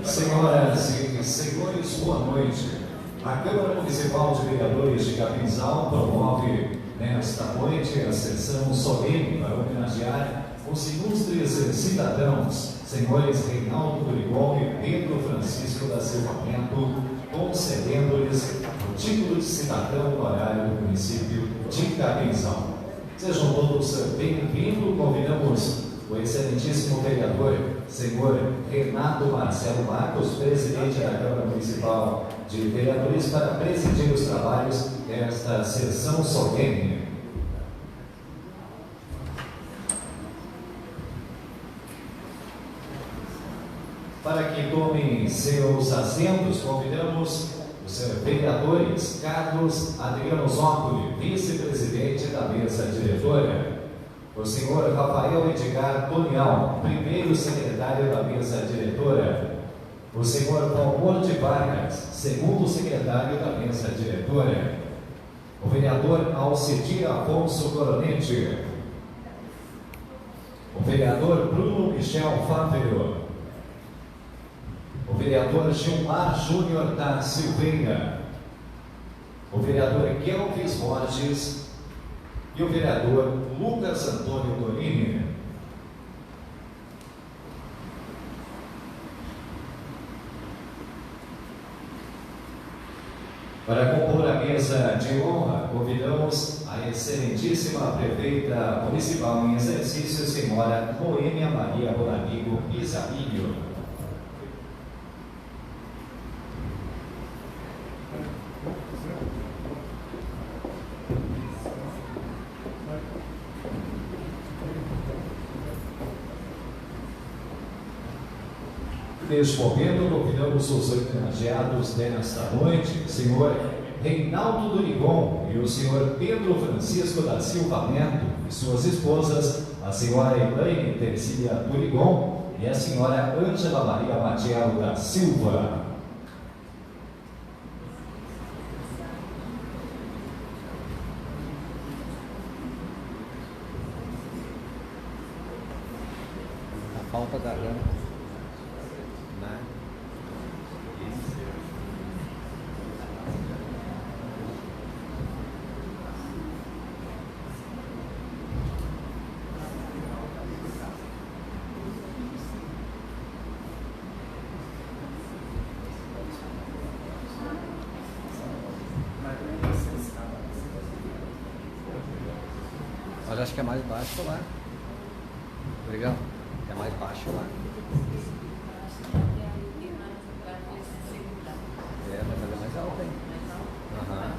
Senhoras e senhores, boa noite. A Câmara Municipal de Vereadores de Capinzal promove nesta noite a sessão solene para homenagear os ilustres cidadãos, senhores Reinaldo Dorigon e Pedro Francisco da Silva Neto, concedendo-lhes o título de cidadão honorário do município de Capinzal. Sejam todos bem-vindos. Convidamos o excelentíssimo vereador, senhor Renato Marcelo Marcos, presidente da Câmara Municipal de Vereadores, para presidir os trabalhos desta sessão solene. Para que tomem seus assentos, convidamos os vereadores Carlos Adriano Zócoli, vice-presidente da mesa diretora, o senhor Rafael Edgar Tonial, primeiro secretário da mesa diretora, o senhor Valmor de Vargas, segundo secretário da mesa diretora, o vereador Alcidir Afonso Coronete, o vereador Bruno Michel Fávero, o vereador Gilmar Júnior da Silveira, o vereador Kelvis Borges e o vereador Lucas Antônio Donini. Para compor a mesa de honra, convidamos a excelentíssima prefeita municipal em exercício, senhora Noêmia Maria Bonamigo Pisarilho. Neste momento, convidamos os homenageados desta noite, o senhor Reinaldo Dorigon e o senhor Pedro Francisco da Silva Neto e suas esposas, a senhora Elaine Tercília Dorigon e a senhora Ângela Maria Matiello da Silva. mal pra garganta, né? Mas acho que é mais baixo lá. Legal? É mais baixo lá. É, mas ela é mais alta, hein? Aham.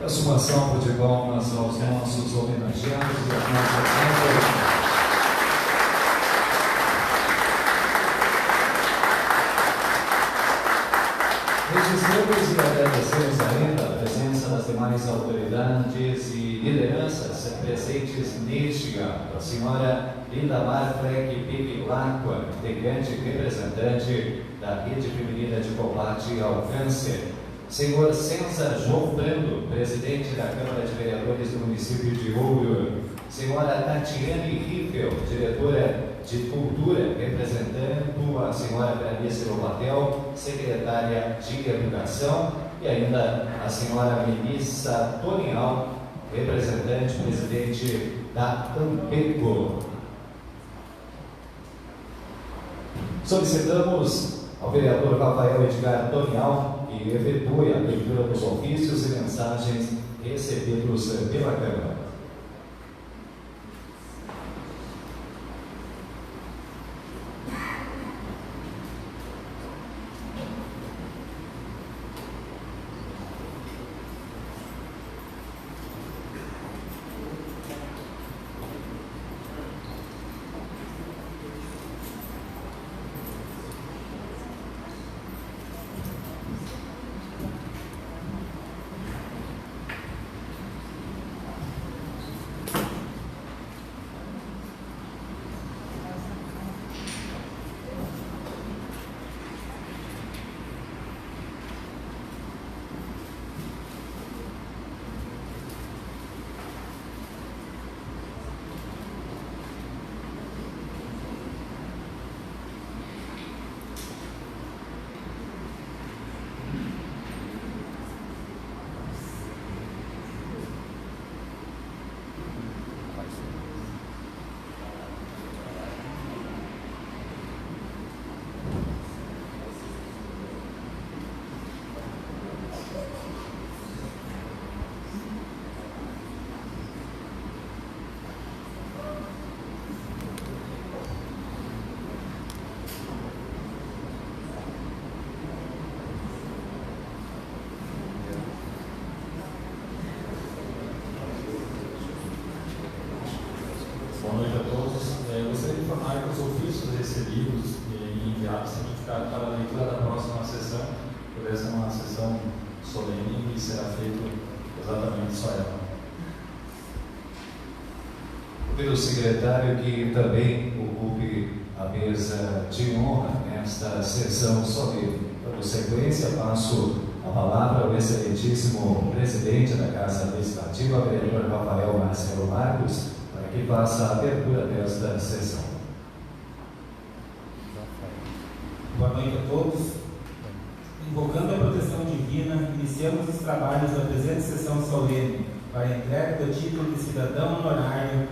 Peço uma salva de palmas aos nossos homenageados e às nossas autoridades. Registramos e agradecemos ainda a presença das demais autoridades e lideranças presentes neste ato. A senhora Linda Marfleck Piquilacqua, integrante e representante da Rede Feminina de Combate ao Câncer. Senhor César João Brando, presidente da Câmara de Vereadores do município de Ouro. Senhora Tatiane Riffel, diretora de Cultura, representando a senhora Clarice Lobatel, secretária de Educação, e ainda a senhora Melissa Tonial, representante, presidente da Ampeco. Solicitamos ao vereador Rafael Edgar Tonial que efetue a leitura dos ofícios e mensagens recebidos pela Câmara. Boa noite a todos. Gostaria de informar que os ofícios recebidos e enviados têm ficado para a leitura da próxima sessão, por essa é uma sessão solene e será feito exatamente só ela. Pelo secretário que também ocupe a mesa de honra nesta sessão solene. Por sequência, passo a palavra ao excelentíssimo presidente da Casa Legislativa, vereador Rafael Marcelo Marcos, para que faça a abertura desta sessão. Boa noite a todos. Invocando a proteção divina, iniciamos os trabalhos da presente sessão solene para a entrega do título de cidadão honorário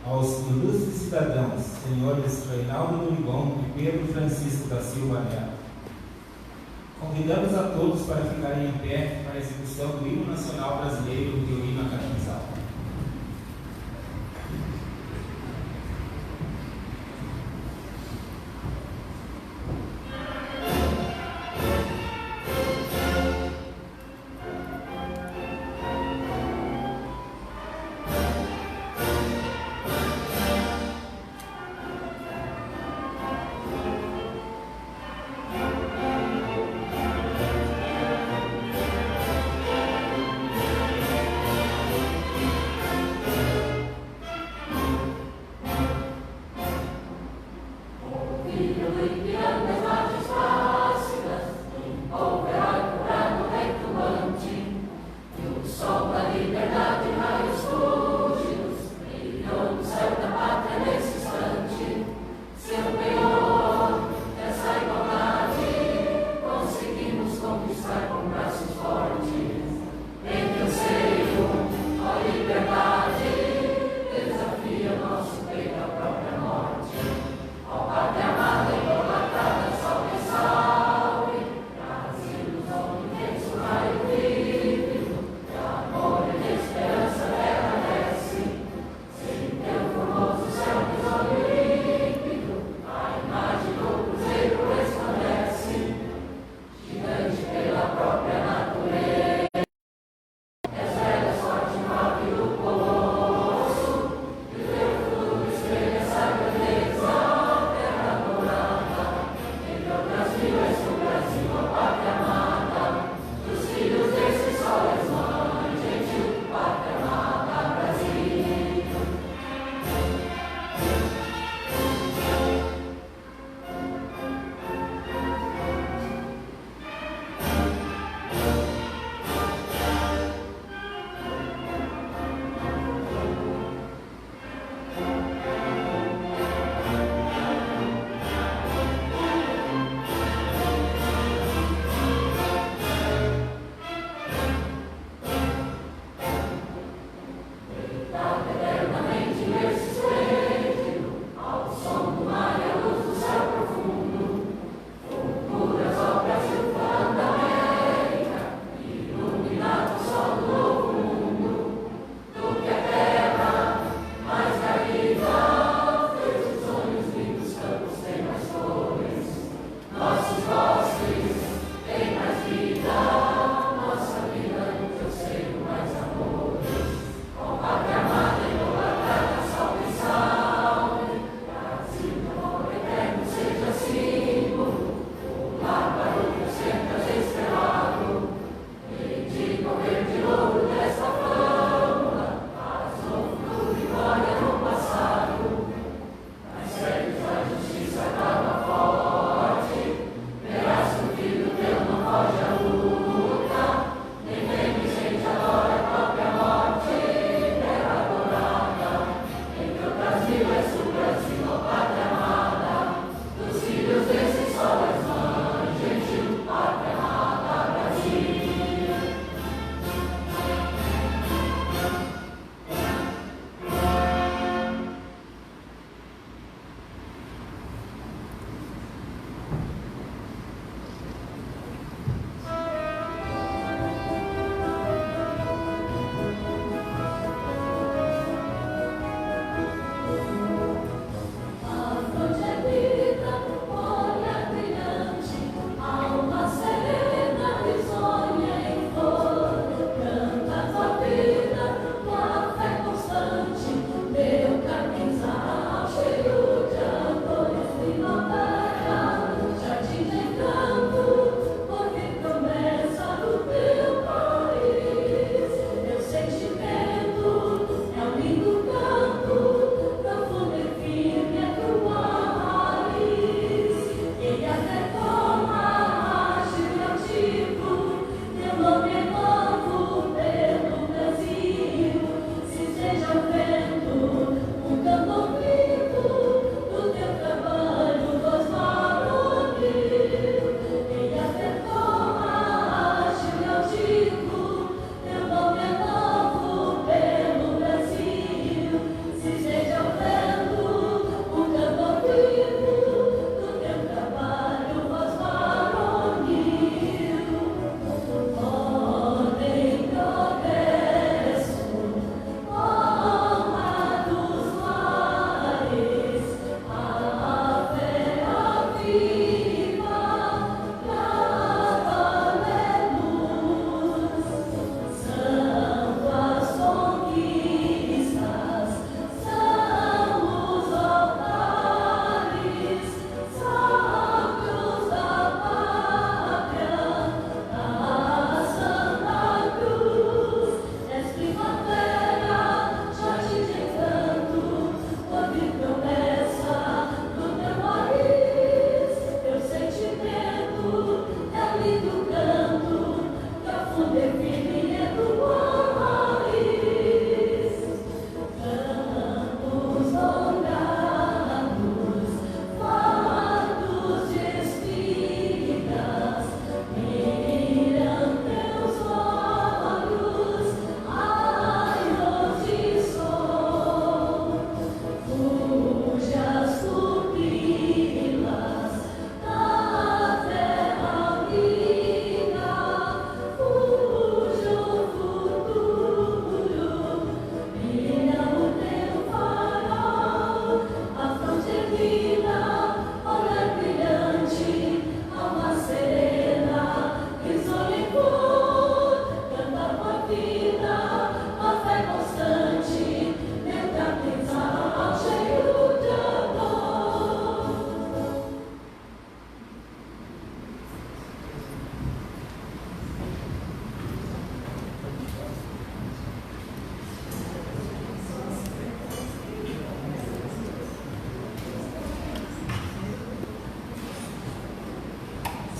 aos ilustres cidadãos, senhores Reinaldo Durigon e Pedro Francisco da Silva Neto. Convidamos a todos para ficarem em pé para a execução do hino nacional brasileiro e o hino academizado.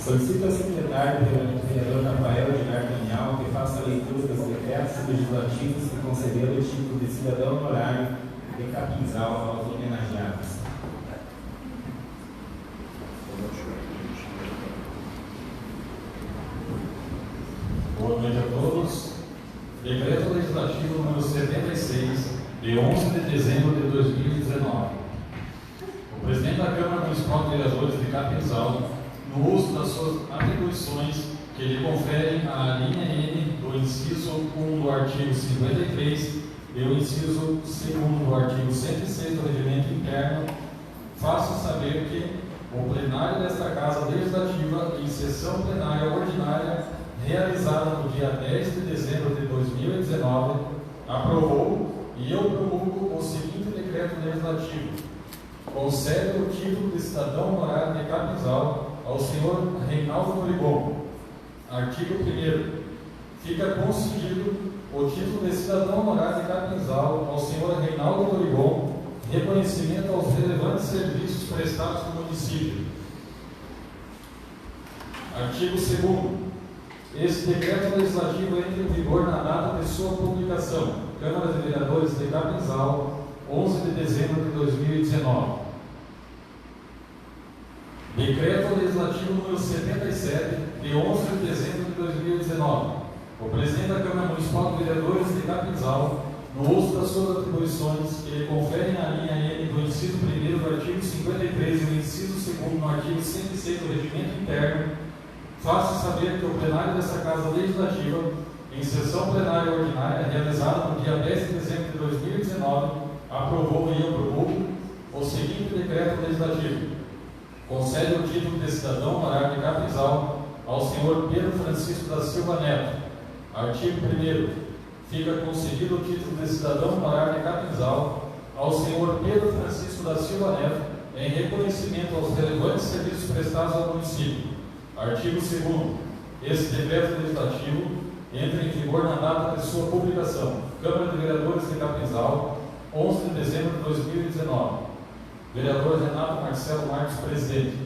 Solicito ao secretário, vereador Rafael Edgar Daniel, que faça a leitura dos decretos legislativos que concederam o título de cidadão honorário de Capinzal aos homenageados. Boa noite a todos. Decreto Legislativo número 76, de 11 de dezembro de 2019. O presidente da Câmara Municipal de Vereadores de Capinzal, no uso das suas atribuições que lhe conferem a linha N do inciso 1 do artigo 53 e o inciso 2º do artigo 106 do Regimento Interno, faço saber que o plenário desta Casa Legislativa, em sessão plenária ordinária, realizada no dia 10 de dezembro de 2019, aprovou e eu promulgo o seguinte decreto legislativo: concede o título de cidadão honorário de Capinzal ao senhor Reinaldo Dorigon. Artigo 1º. Fica concedido o título de cidadão honorário de Capinzal ao senhor Reinaldo Dorigon, reconhecimento aos relevantes serviços prestados no município. Artigo 2º. Esse decreto legislativo entra em vigor na data de sua publicação. Câmara de Vereadores de Capinzal, 11 de dezembro de 2019. Decreto Legislativo número 77, de 11 de dezembro de 2019. O presidente da Câmara Municipal de Vereadores de Capinzal, no uso das suas atribuições que lhe conferem a linha N do inciso 1º do artigo 53 e o inciso 2º no artigo 106 do Regimento Interno, faço saber que o plenário desta Casa Legislativa, em sessão plenária ordinária, realizada no dia 10 de dezembro de 2019, aprovou e eu promulgo o seguinte decreto legislativo: concede o título de cidadão honorário de Capinzal ao senhor Pedro Francisco da Silva Neto. Artigo 1º. Fica concedido o título de cidadão honorário de Capinzal ao senhor Pedro Francisco da Silva Neto em reconhecimento aos relevantes serviços prestados ao município. Artigo 2º. Esse decreto legislativo entra em vigor na data de sua publicação. Câmara de Vereadores de Capinzal, 11 de dezembro de 2019. Vereador Renato Marcelo Marques, presidente.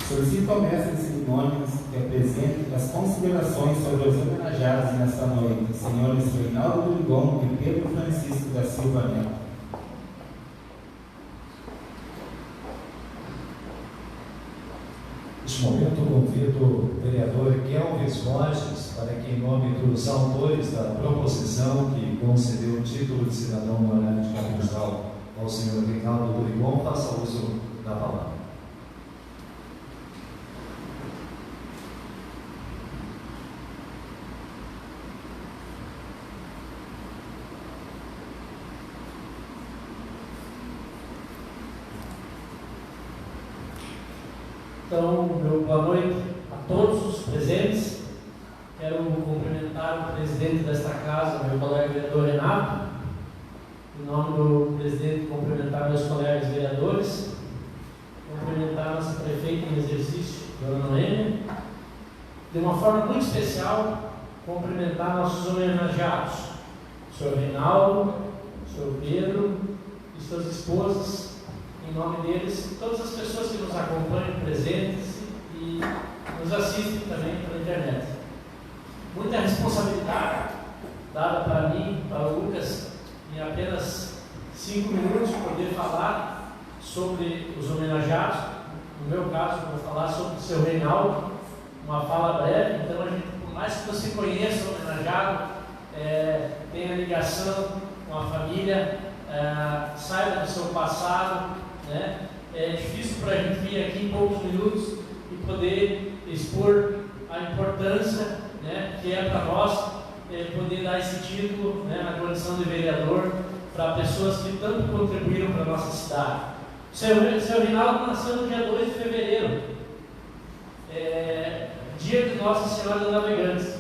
Solicito ao mestre de cerimônias que apresente as considerações sobre os homenageados nesta noite, senhores Reinaldo Dorigon e Pedro Francisco da Silva Neto. Neste momento, convido o vereador Kelvis Borges para que, em nome dos autores da proposição que concedeu o título de cidadão honorário de Capinzal ao senhor Reinaldo Dorigon, faça uso da palavra. Então, boa noite a todos os presentes. Quero cumprimentar o presidente desta casa, meu colega vereador Renato. Em nome do presidente, cumprimentar meus colegas vereadores. Cumprimentar nossa prefeita em exercício, dona Noêmia. De uma forma muito especial, cumprimentar nossos homenageados, o senhor Reinaldo, o senhor Pedro e suas esposas. Em nome deles, todas as pessoas que nos acompanham presentes e nos assistem também pela internet. Muita responsabilidade dada para mim, para o Lucas, em apenas 5 minutos poder falar sobre os homenageados. No meu caso, eu vou falar sobre o seu Reinaldo, uma fala breve. Então, a gente, por mais que você conheça o homenageado, tenha ligação com a família, saiba do seu passado, né? É difícil para a gente vir aqui em poucos minutos e poder expor a importância, né, que é para nós poder dar esse título, né, na condição de vereador para pessoas que tanto contribuíram para a nossa cidade. O seu Reinaldo nasceu no dia 2 de fevereiro, dia de Nossa Senhora dos Navegantes.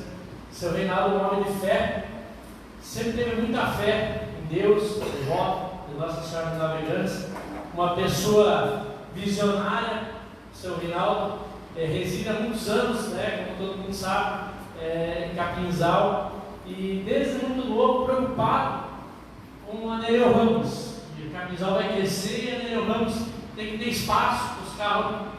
O seu Reinaldo é um homem de fé, sempre teve muita fé em Deus, devoto de Nossa Senhora dos Navegantes. Uma pessoa visionária. O seu Reinaldo reside há muitos anos, né, como todo mundo sabe, em Capinzal, e desde muito novo preocupado com a Nereu Ramos. E o Capinzal vai crescer e a Nereu Ramos tem que ter espaço para os carros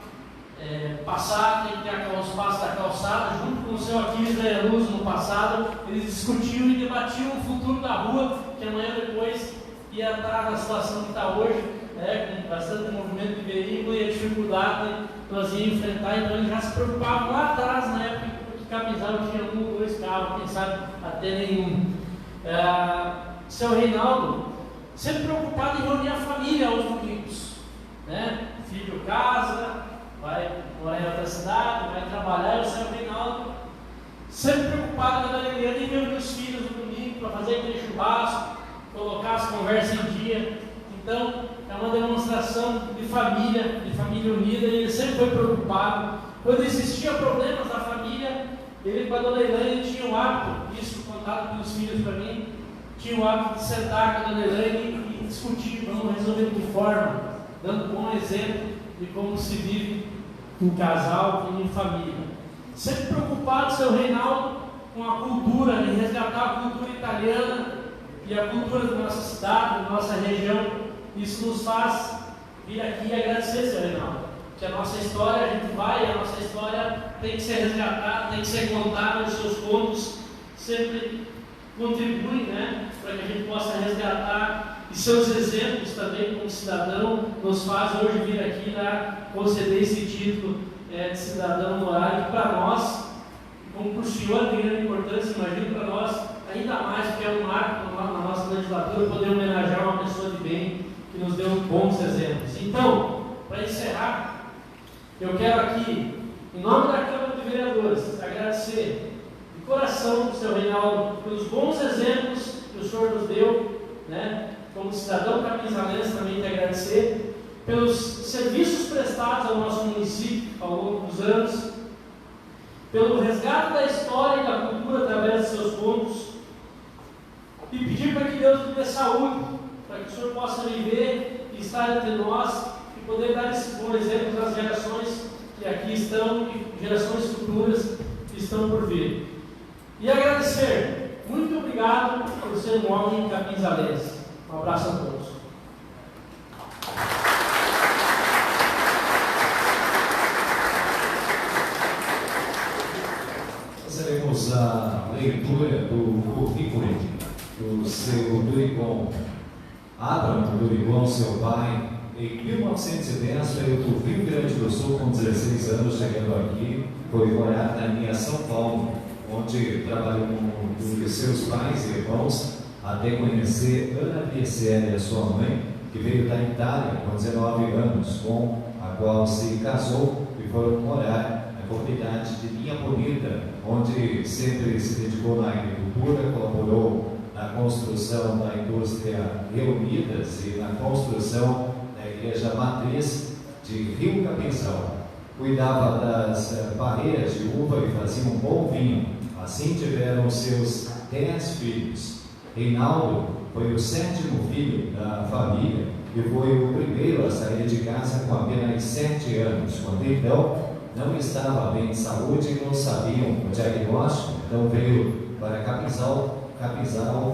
passar, tem que ter o espaço da calçada. Junto com o seu Aquiles Luz no passado, eles discutiam e debatiam o futuro da rua, que amanhã depois ia estar na situação que está hoje, com bastante movimento de veículo e a dificuldade que nós íamos enfrentar. Então eles já se preocupavam lá atrás, na época que Capinzal tinha 1 ou 2 carros, quem sabe até nenhum. Seu Reinaldo, sempre preocupado em reunir a família aos domingos, né? Filho casa, vai morar em outra cidade, vai trabalhar. O seu Reinaldo sempre preocupado com a Eliane em reunir os filhos no domingo para fazer aquele churrasco, colocar as conversas em dia. Então é uma demonstração de família unida, e ele sempre foi preocupado. Quando existiam problemas da família, ele com a dona Elaine tinha o hábito, isso contado pelos filhos para mim, tinha o hábito de sentar com a dona Elaine e discutir, vamos resolver de que forma, dando um bom exemplo de como se vive em casal e em família. Sempre preocupado, seu Reinaldo, com a cultura, em resgatar a cultura italiana e a cultura da nossa cidade, da nossa região. Isso nos faz vir aqui e agradecer, seu Reinaldo, que a nossa história, a gente vai, a nossa história tem que ser resgatada, tem que ser contada. Os seus contos sempre contribuem, né, para que a gente possa resgatar, e seus exemplos também como cidadão nos fazem hoje vir aqui conceder esse título de cidadão honorário, que para nós, como para o senhor tem grande importância, imagino para nós ainda mais, porque é um marco na nossa legislatura poder homenagear uma pessoa de bem que nos deu bons exemplos. Então, para encerrar, eu quero aqui, em nome da Câmara de Vereadores, agradecer de coração, seu Reinaldo, pelos bons exemplos que o senhor nos deu, né? Como cidadão capinzalense também te agradecer pelos serviços prestados ao nosso município ao longo dos anos, pelo resgate da história e da cultura através de seus contos, e pedir para que Deus lhe dê saúde, para que o senhor possa viver e estar entre nós e poder dar esse bom exemplo às gerações que aqui estão e gerações futuras que estão por vir. E agradecer, muito obrigado por ser um homem capinzalense. Um abraço a todos. Fazeremos a leitura do currículo do seu Durigon. Abraham Durigon, seu pai, em 1910 veio do Rio Grande do Sul com 16 anos, chegando aqui, foi morar na minha São Paulo, onde trabalhou com um de seus pais e irmãos, até conhecer Ana Piecélia, sua mãe, que veio da Itália com 19 anos, com a qual se casou e foram morar na comunidade de Linha Bonita, onde sempre se dedicou na agricultura, colaborou na construção da indústria Reunidas e na construção da igreja matriz de Rio Capinzal. Cuidava das barreiras de uva e fazia um bom vinho. Assim tiveram seus 10 filhos. Reinaldo foi o 7º filho da família e foi o primeiro a sair de casa com apenas 7 anos, quando então não estava bem de saúde e não sabiam o diagnóstico. Então veio para Capinzal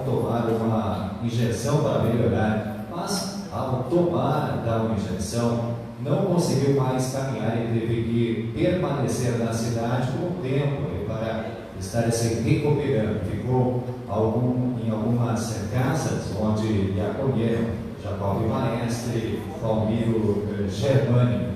tomar uma injeção para melhorar, mas ao tomar da injeção não conseguiu mais caminhar e teve que permanecer na cidade por um tempo para estar se recuperando. Ficou em algumas casas onde lhe acolheram Jacob Maestre, Palmiro Germani.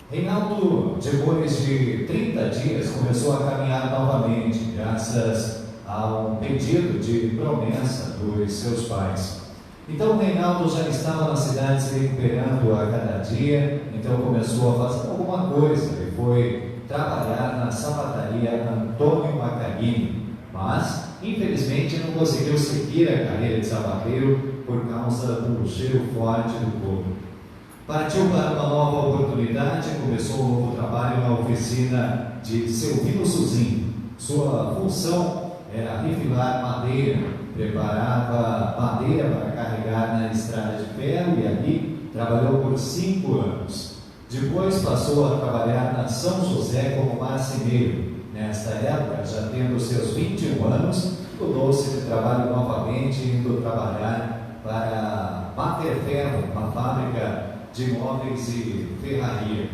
Reinaldo, depois de 30 dias, começou a caminhar novamente, graças a um pedido de promessa dos seus pais. Então Reinaldo já estava na cidade se recuperando a cada dia, então começou a fazer alguma coisa e foi trabalhar na sapataria Antônio Macarini, mas infelizmente não conseguiu seguir a carreira de sapateiro por causa do cheiro forte do corpo. Partiu para uma nova oportunidade, começou um novo trabalho na oficina de Silvino Suzin. Sua função era refilar madeira, preparava madeira para carregar na estrada de ferro e ali trabalhou por 5 anos. Depois passou a trabalhar na São José como marceneiro. Nesta época, já tendo seus 21 anos, mudou-se de trabalho novamente, indo trabalhar para Baterferro, uma fábrica de móveis e ferraria.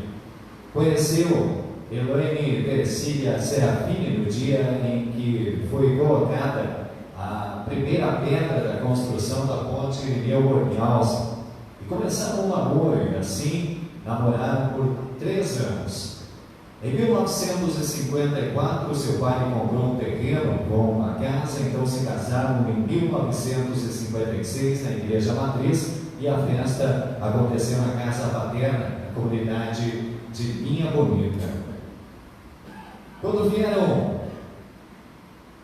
Conheceu Elaine Terecília Serafini no dia em que foi colocada a primeira pedra da construção da ponte Neuburg-Alsen. E começaram um namoro, e assim namoraram por 3 anos. Em 1954, seu pai comprou um terreno com uma casa, então se casaram em 1956 na Igreja Matriz, e a festa aconteceu na casa paterna, na comunidade de Linha Bonita. Quando vieram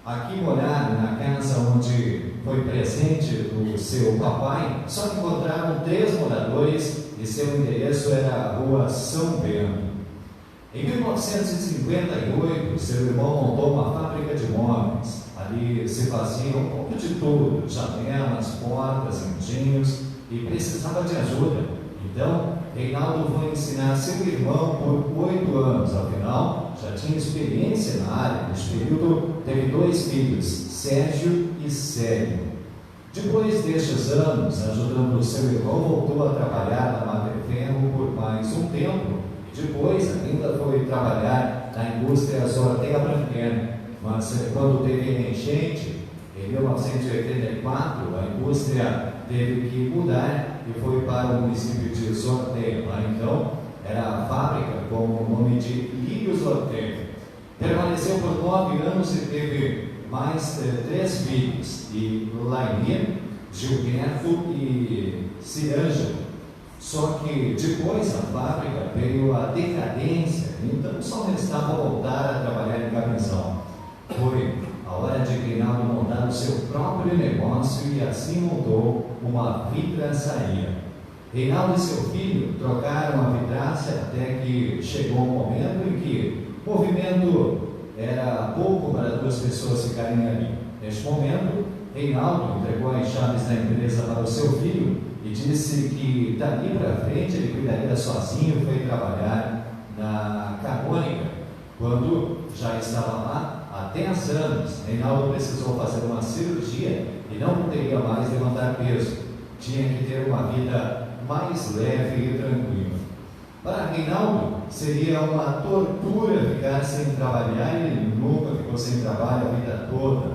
aqui morar na casa onde foi presente do seu papai, só encontraram 3 moradores e seu endereço era a Rua São Bento. Em 1958, seu irmão montou uma fábrica de móveis. Ali se fazia um pouco de tudo: janelas, portas, engenhos, e precisava de ajuda. Então, Reinaldo foi ensinar seu irmão por 8 anos. Afinal, já tinha experiência na área. Neste período, teve 2 filhos, Sérgio e Célio. Depois destes anos, ajudando seu irmão, voltou a trabalhar na Baterferro por mais um tempo. Depois ainda foi trabalhar na indústria Sorteia-Branquena, mas quando teve enchente, em 1984, a indústria teve que mudar e foi para o município de Sorteia. Lá então era a fábrica com o nome de Lírio Sorteia. Permaneceu por 9 anos e teve mais 3 filhos, e Lainir, Gilberto e Cirângelo. Só que depois da fábrica veio a decadência, então só restava voltar a trabalhar em Capinzal. Foi a hora de Reinaldo montar o seu próprio negócio e assim montou uma vidraçaria. Reinaldo e seu filho trocaram a vidraça até que chegou um momento em que o movimento era pouco para 2 pessoas ficarem ali. Neste momento, Reinaldo entregou as chaves da empresa para o seu filho e disse que dali para frente ele cuidaria sozinho e foi trabalhar na Canônica. Quando já estava lá há 10 anos, Reinaldo precisou fazer uma cirurgia e não poderia mais levantar peso. Tinha que ter uma vida mais leve e tranquila. Para Reinaldo, seria uma tortura ficar sem trabalhar, e ele nunca ficou sem trabalho a vida toda,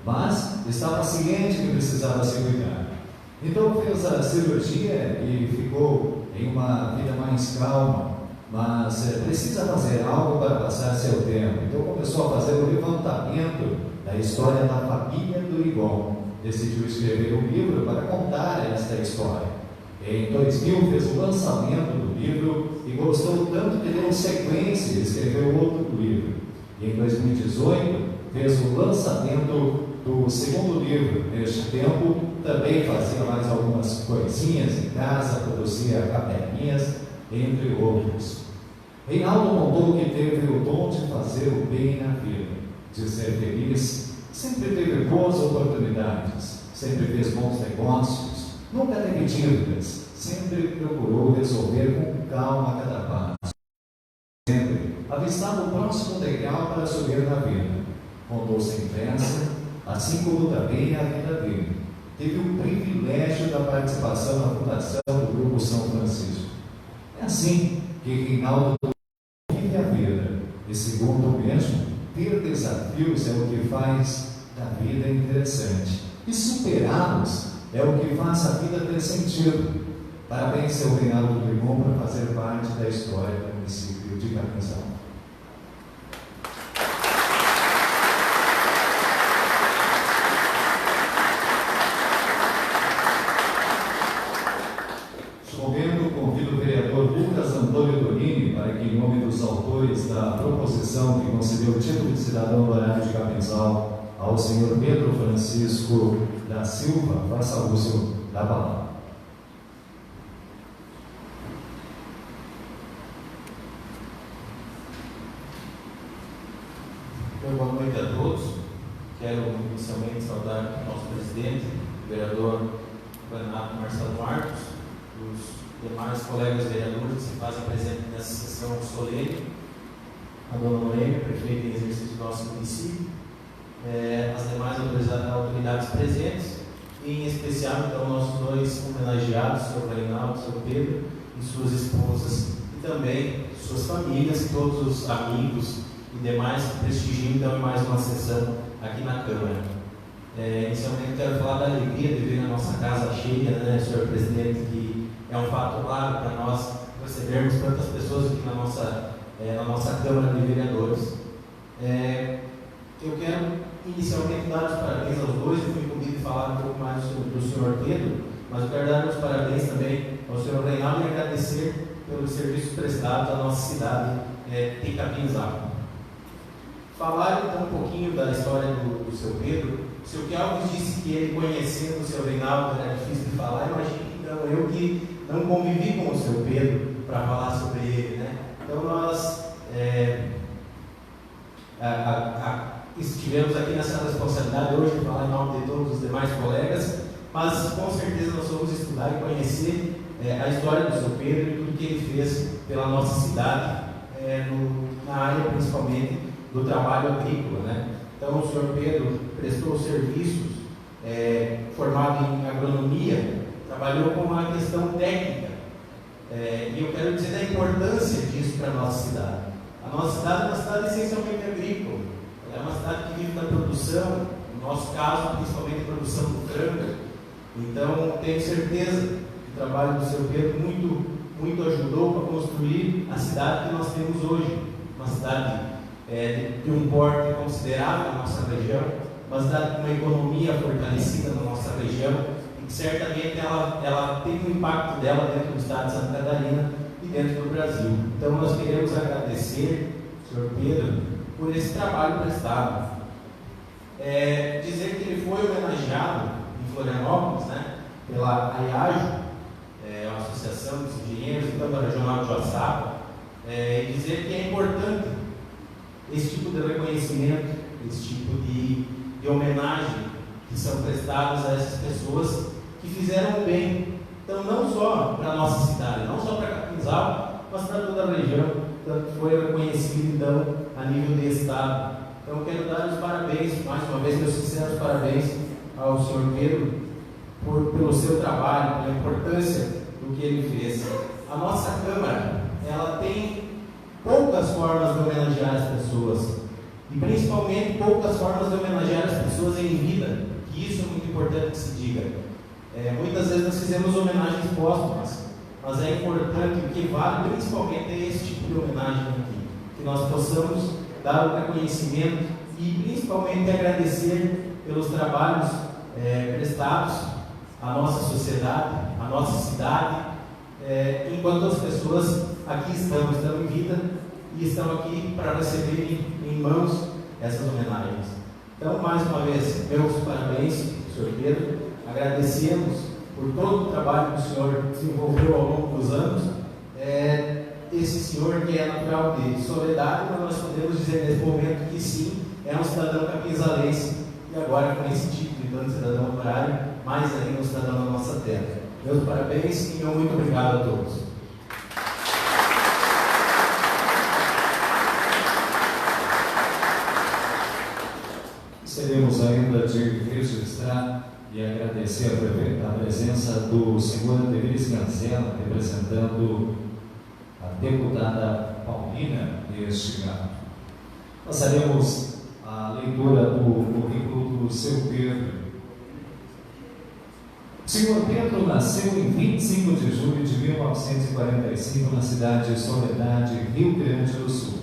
mas estava ciente que precisava se cuidar. Então fez a cirurgia e ficou em uma vida mais calma, mas precisa fazer algo para passar seu tempo. Então começou a fazer o levantamento da história da família do Rigon. Decidiu escrever um livro para contar esta história. Em 2000 fez o lançamento do livro e gostou tanto que deu sequência e escreveu outro livro. E em 2018 fez o lançamento do segundo livro. Neste tempo também fazia mais algumas coisinhas em casa, produzia capelinhas, entre outros. Reinaldo contou que teve o dom de fazer o bem na vida, de ser feliz, sempre teve boas oportunidades, sempre fez bons negócios, nunca teve dívidas, sempre procurou resolver com calma cada passo. Sempre avistava o próximo degrau para subir na vida. Contou sem pressa, assim como também a vida dele. Teve o privilégio da participação na fundação do Grupo São Francisco. É assim que Reinaldo vive a vida. E segundo mesmo, ter desafios é o que faz da vida interessante. E superá-los é o que faz a vida ter sentido. Parabéns, seu Reinaldo Rigon, por fazer parte da história do município de Capinzal. Convido o vereador Lucas Antônio Donini para que, em nome dos autores da proposição que concedeu o título de cidadão honorário de Capinzal ao senhor Pedro Francisco da Silva, faça uso da palavra. Boa noite a todos. Quero inicialmente saudar o nosso presidente, o vereador Renato Marcelo Marcos, os demais colegas vereadores que se fazem presente nessa sessão solene, a dona Noêmia, prefeita em exercício do nosso município, as demais autoridades presentes, e em especial, então, nossos dois homenageados, o Sr. Reinaldo, o Sr. Pedro e suas esposas, e também suas famílias, todos os amigos e demais que prestigiam, então, mais uma sessão aqui na Câmara. Inicialmente, quero falar da alegria de ver a nossa casa cheia, né, Sr. Presidente, que é um fato claro para nós recebermos tantas pessoas aqui na nossa Câmara de Vereadores. Eu quero inicialmente dar os parabéns aos dois. Eu fui convidado a falar um pouco mais do Sr. Pedro, mas eu quero dar os parabéns também ao Sr. Reinaldo e agradecer pelos serviços prestados à nossa cidade de Capinzal. Falar então um pouquinho da história do Sr. Pedro. O Sr. Kelvis disse que ele, conhecendo o Sr. Reinaldo, era difícil de falar. Imagine então eu que não convivi com o Sr. Pedro para falar sobre ele, né? Então nós estivemos aqui nessa responsabilidade hoje de falar em nome de todos os demais colegas, mas com certeza nós vamos estudar e conhecer a história do Sr. Pedro e tudo que ele fez pela nossa cidade, na área principalmente do trabalho agrícola, né? Então o Sr. Pedro prestou serviços, formado em agronomia, trabalhou com uma questão técnica, e eu quero dizer da importância disso para a nossa cidade. A nossa cidade é uma cidade essencialmente agrícola, é uma cidade que vive da produção, no nosso caso, principalmente a produção do frango. Então, tenho certeza que o trabalho do Sr. Pedro muito ajudou para construir a cidade que nós temos hoje, uma cidade de um porte considerável na nossa região, uma cidade com uma economia fortalecida na nossa região, e que certamente ela tem um impacto dela dentro do estado de Santa Catarina e dentro do Brasil. Então nós queremos agradecer, Sr. Pedro, por esse trabalho prestado. Dizer que ele foi homenageado em Florianópolis, né, pela AIAJO, a Associação dos Engenheiros e Câmara Regional de Joaçaba, e dizer que é importante esse tipo de reconhecimento, esse tipo de homenagem que são prestadas a essas pessoas que fizeram o bem. Então, não só para a nossa cidade, não só para Capinzal, mas para toda a região, tanto que foi reconhecido, então, a nível de Estado. Então, eu quero dar os parabéns, mais uma vez, meus sinceros parabéns ao Sr. Pedro pelo seu trabalho, pela importância do que ele fez. A nossa Câmara, ela tem poucas formas de homenagear as pessoas, e principalmente poucas formas de homenagear as pessoas em vida, que isso é muito importante que se diga. Muitas vezes nós fizemos homenagens póstumas, mas é importante, o que vale principalmente é esse tipo de homenagem aqui, que nós possamos dar o reconhecimento e principalmente agradecer pelos trabalhos prestados à nossa sociedade, à nossa cidade, enquanto as pessoas aqui estão em vida e estão aqui para receber em mãos essas homenagens. Então, mais uma vez, meus parabéns, Sr. Pedro, agradecemos por todo o trabalho que o senhor desenvolveu ao longo dos anos. Esse senhor que é natural de Soledade, mas nós podemos dizer nesse momento que sim, é um cidadão capinzalense, e agora com esse título de cidadão honorário, mais ainda um cidadão da nossa terra. Meus parabéns e meu muito obrigado a todos. Gostaríamos ainda de registrar e agradecer a presença do senhor Adeliris Ganzella, representando a deputada Paulina deste ato. Passaremos a leitura do currículo do seu Pedro. O senhor Pedro nasceu em 25 de julho de 1945 na cidade de Soledade, Rio Grande do Sul.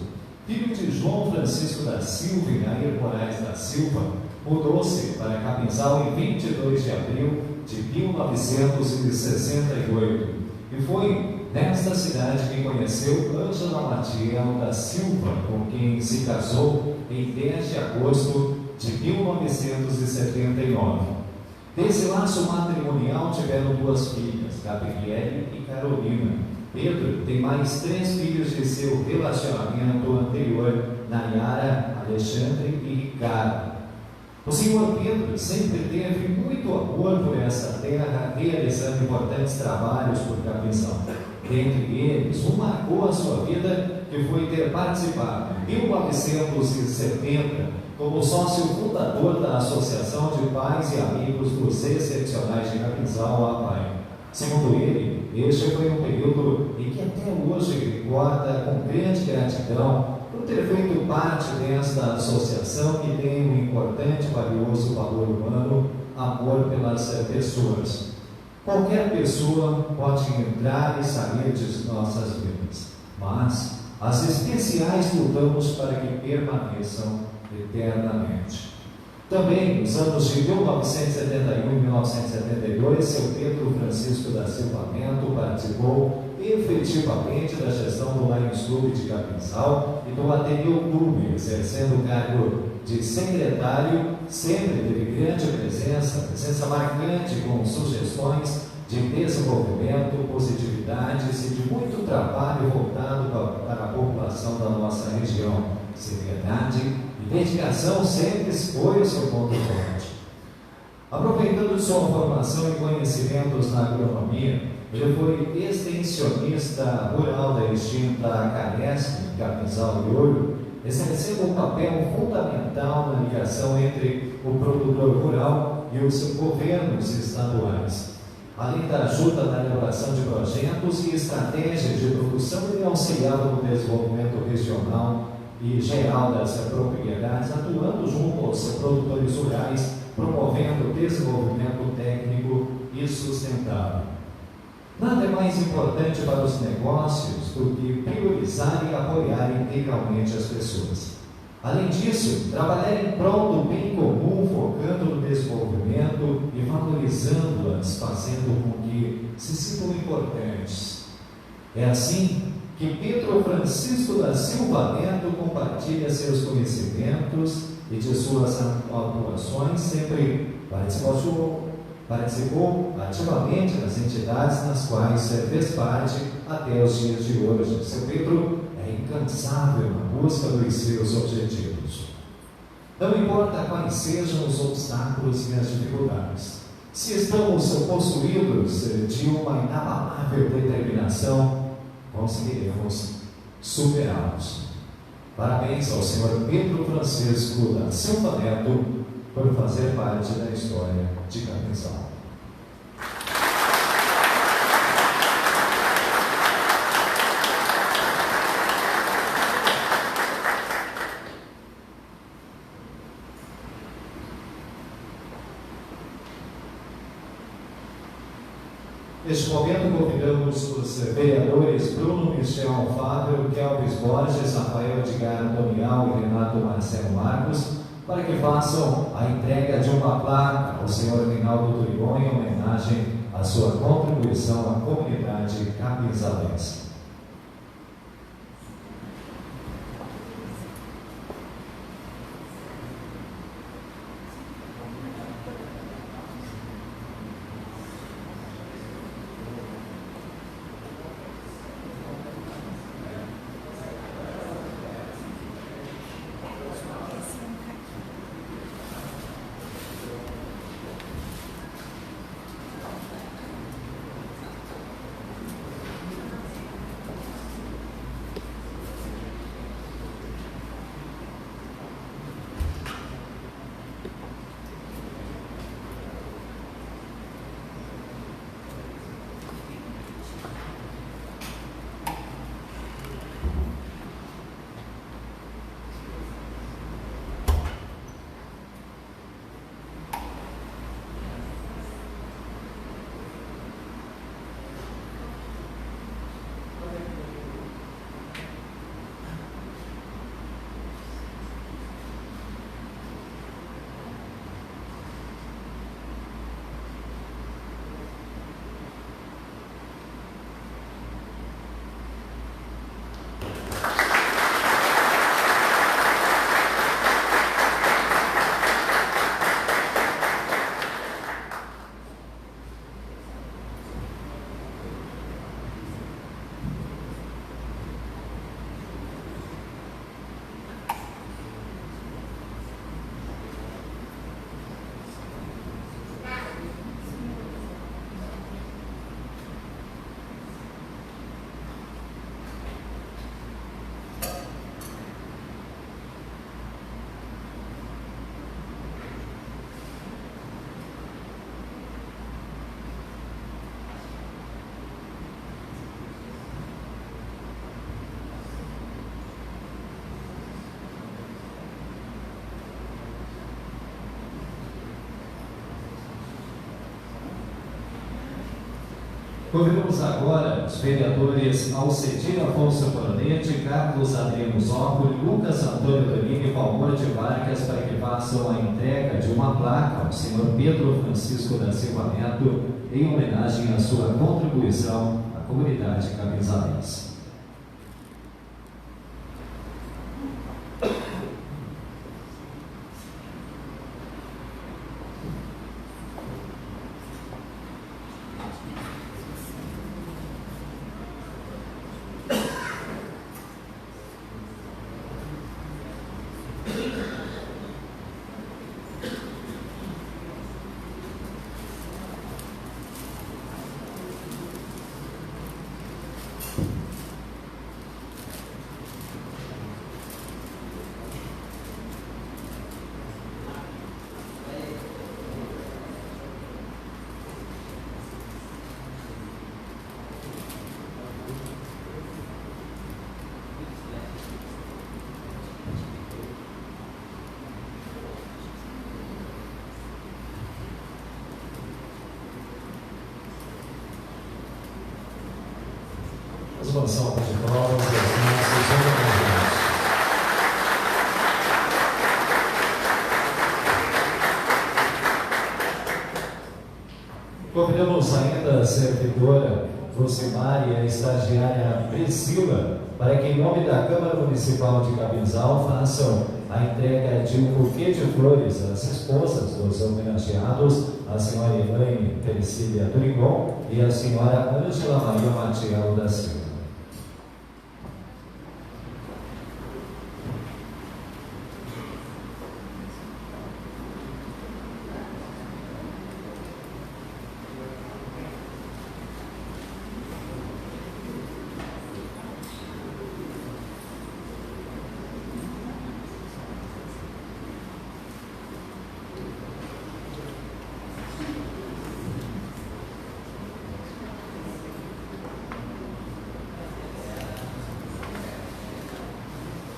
Filho de João Francisco da Silva e Nair Moraes da Silva, mudou-se para Capinzal em 22 de abril de 1968 e foi nesta cidade que conheceu Ângela Matiel da Silva, com quem se casou em 10 de agosto de 1979. Desse laço matrimonial tiveram 2 filhas, Gabriele e Carolina. Pedro tem mais 3 filhos de seu relacionamento anterior, Nayara, Alexandre e Ricardo. O senhor Pedro sempre teve muito amor por essa terra, realizando importantes trabalhos por Capinzal. Dentre eles, um marcou a sua vida, que foi ter participado em 1970 como sócio fundador da Associação de Pais e Amigos dos Excepcionais de Capinzal, APAE. Segundo ele, este foi um período em que até hoje recorda com grande gratidão por ter feito parte desta associação que tem um importante e valioso valor humano, amor pelas pessoas. Qualquer pessoa pode entrar e sair de nossas vidas, mas as especiais lutamos para que permaneçam eternamente. Também, nos anos de 1971 e 1972, seu Pedro Francisco da Silva Mento participou efetivamente da gestão do Lions Clube de Capinzal e do Ateneu Clube, exercendo o cargo de secretário. Sempre teve grande presença marcante, com sugestões de desenvolvimento, positividades e de muito trabalho voltado para a população da nossa região. Seriedade e dedicação sempre foi o seu ponto forte. Aproveitando sua formação e conhecimentos na agronomia, ele foi extensionista rural da extinta Canesp, Capinzal e Ouro, exercendo um papel fundamental na ligação entre o produtor rural e os governos estaduais. Além da ajuda na elaboração de projetos e estratégias de produção, ele auxiliava no desenvolvimento regional e geral das propriedades, atuando junto aos produtores rurais, promovendo o desenvolvimento técnico e sustentável. Nada é mais importante para os negócios do que priorizar e apoiar integralmente as pessoas. Além disso, trabalhar em prol do bem comum, focando no desenvolvimento e valorizando-as, fazendo com que se sintam importantes. É assim que Pedro Francisco da Silva Mento compartilha seus conhecimentos e de suas atuações, sempre participou ativamente nas entidades nas quais fez parte até os dias de hoje. Seu Pedro é incansável na busca dos seus objetivos. Não importa quais sejam os obstáculos e as dificuldades, se estamos possuídos de uma inabalável determinação, conseguiremos superá-los. Parabéns ao senhor Pedro Francisco da Silva Mento por fazer parte da história de Capinzal. Neste momento, convidamos os vereadores Bruno Michel Fábio, Kelvis Borges, Rafael Edgar Antonial e Renato Marcelo Marcos, para que façam a entrega de uma placa ao senhor Reinaldo Turigon em homenagem à sua contribuição à comunidade capinzalense. Convidamos agora os vereadores Alcedir Afonso Pronete, Carlos Adriano Zócoli, Lucas Antônio Donini e Valmor de Vargas para que façam a entrega de uma placa ao senhor Pedro Francisco da Silva Neto em homenagem à sua contribuição à comunidade capinzalense. Uma salva de palmas aos nossos homenageados. Convidamos ainda a servidora Rosimar e a estagiária Priscila para que, em nome da Câmara Municipal de Capinzal, façam a entrega de um buquê de flores às esposas dos homenageados, a senhora Elaine Felicília Turigon e a senhora Ângela Maria Matiel da Silva.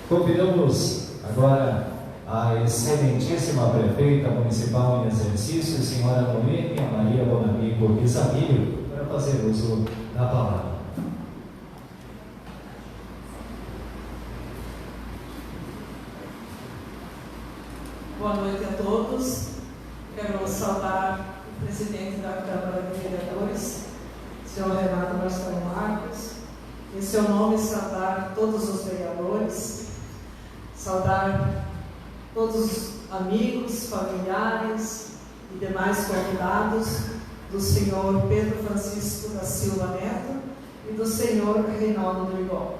Convidamos agora a excelentíssima prefeita municipal em exercício, senhora Noêmia Maria Bonamigo Pisamilho, para fazer uso da palavra. Boa noite a todos. Quero saudar o presidente da Câmara de Vereadores, senhor Renato Marcelo Marcos, em seu nome saudar todos os vereadores, saudar todos os amigos, familiares e demais convidados do senhor Pedro Francisco da Silva Neto e do senhor Reinaldo Durigol.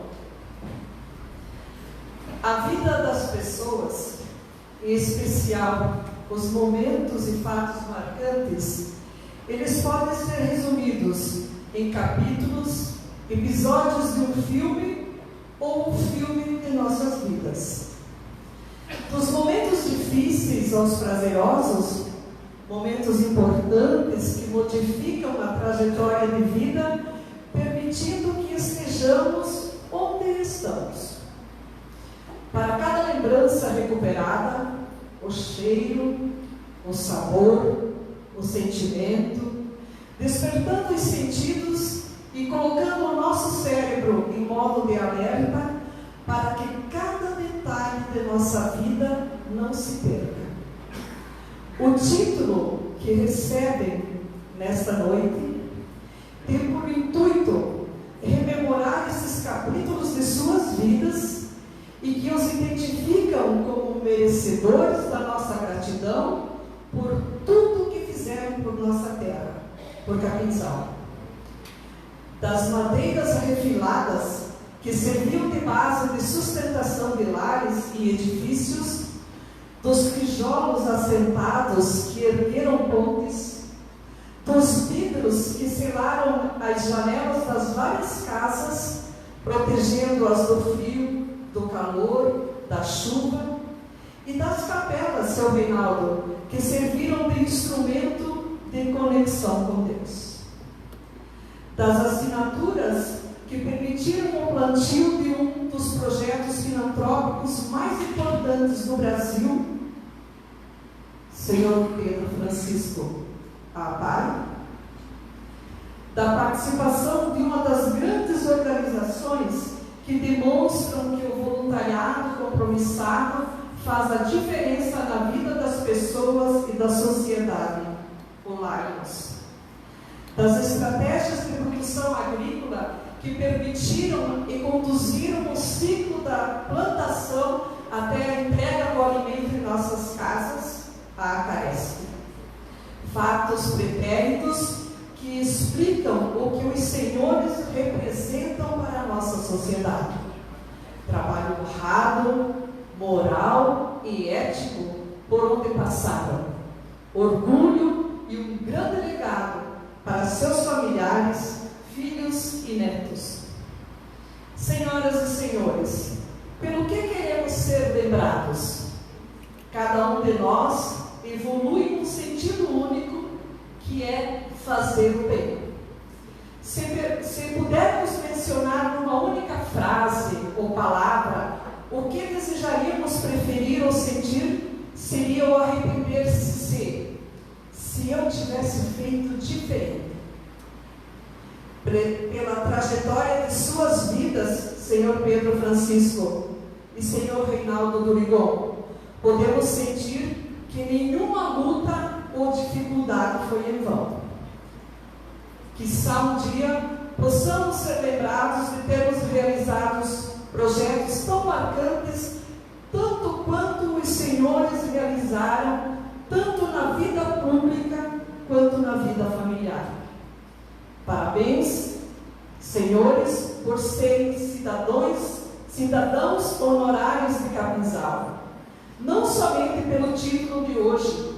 A vida das pessoas, em especial os momentos e fatos marcantes, eles podem ser resumidos em capítulos, episódios de um filme ou um filme de nossas vidas. Dos momentos difíceis aos prazerosos, momentos importantes que modificam a trajetória de vida, permitindo que estejamos onde estamos. Para cada lembrança recuperada, o cheiro, o sabor, o sentimento, despertando os sentidos e colocando o nosso cérebro em modo de alerta para que cada detalhe de nossa vida não se perca. O título que recebem nesta noite tem por intuito rememorar esses capítulos de suas vidas e que os identificam como merecedores da nossa gratidão por tudo que fizeram por nossa terra, por Capinzal. Das madeiras refiladas que serviam de base de sustentação de lares e edifícios, dos tijolos assentados que ergueram pontes, dos vidros que selaram as janelas das várias casas, protegendo-as do frio, do calor, da chuva, e das capelas, seu Reinaldo, que serviram de instrumento de conexão com Deus. Das assinaturas que permitiram o plantio de um dos projetos filantrópicos mais importantes do Brasil, senhor Pedro Francisco Abai, da participação de uma das grandes organizações que demonstram que o voluntariado compromissado faz a diferença na vida das pessoas e da sociedade, o Lagos. Das estratégias de produção agrícola que permitiram e conduziram o ciclo da plantação até a entrega do alimento em nossas casas, a Acaresp. Fatos pretéritos que explicam o que os senhores representam para a nossa sociedade. Trabalho honrado, moral e ético por onde passaram. Orgulho e um grande legado para seus familiares, filhos e netos. Senhoras e senhores, pelo que queremos ser lembrados? Cada um de nós evolui num sentido único, que é fazer o bem. Se pudermos mencionar numa única frase ou palavra o que desejaríamos preferir ou sentir, seria o arrepender-se se eu tivesse feito diferente. Pela trajetória de suas vidas, Senhor Pedro Francisco e Senhor Reinaldo Durigon, podemos sentir que nenhuma luta ou dificuldade foi em vão. Quizá um dia possamos ser lembrados de termos realizado projetos tão marcantes, tanto quanto os senhores realizaram, tanto na vida pública quanto na vida familiar. Parabéns, senhores, por serem cidadãos honorários de Capinzal, não somente pelo título de hoje,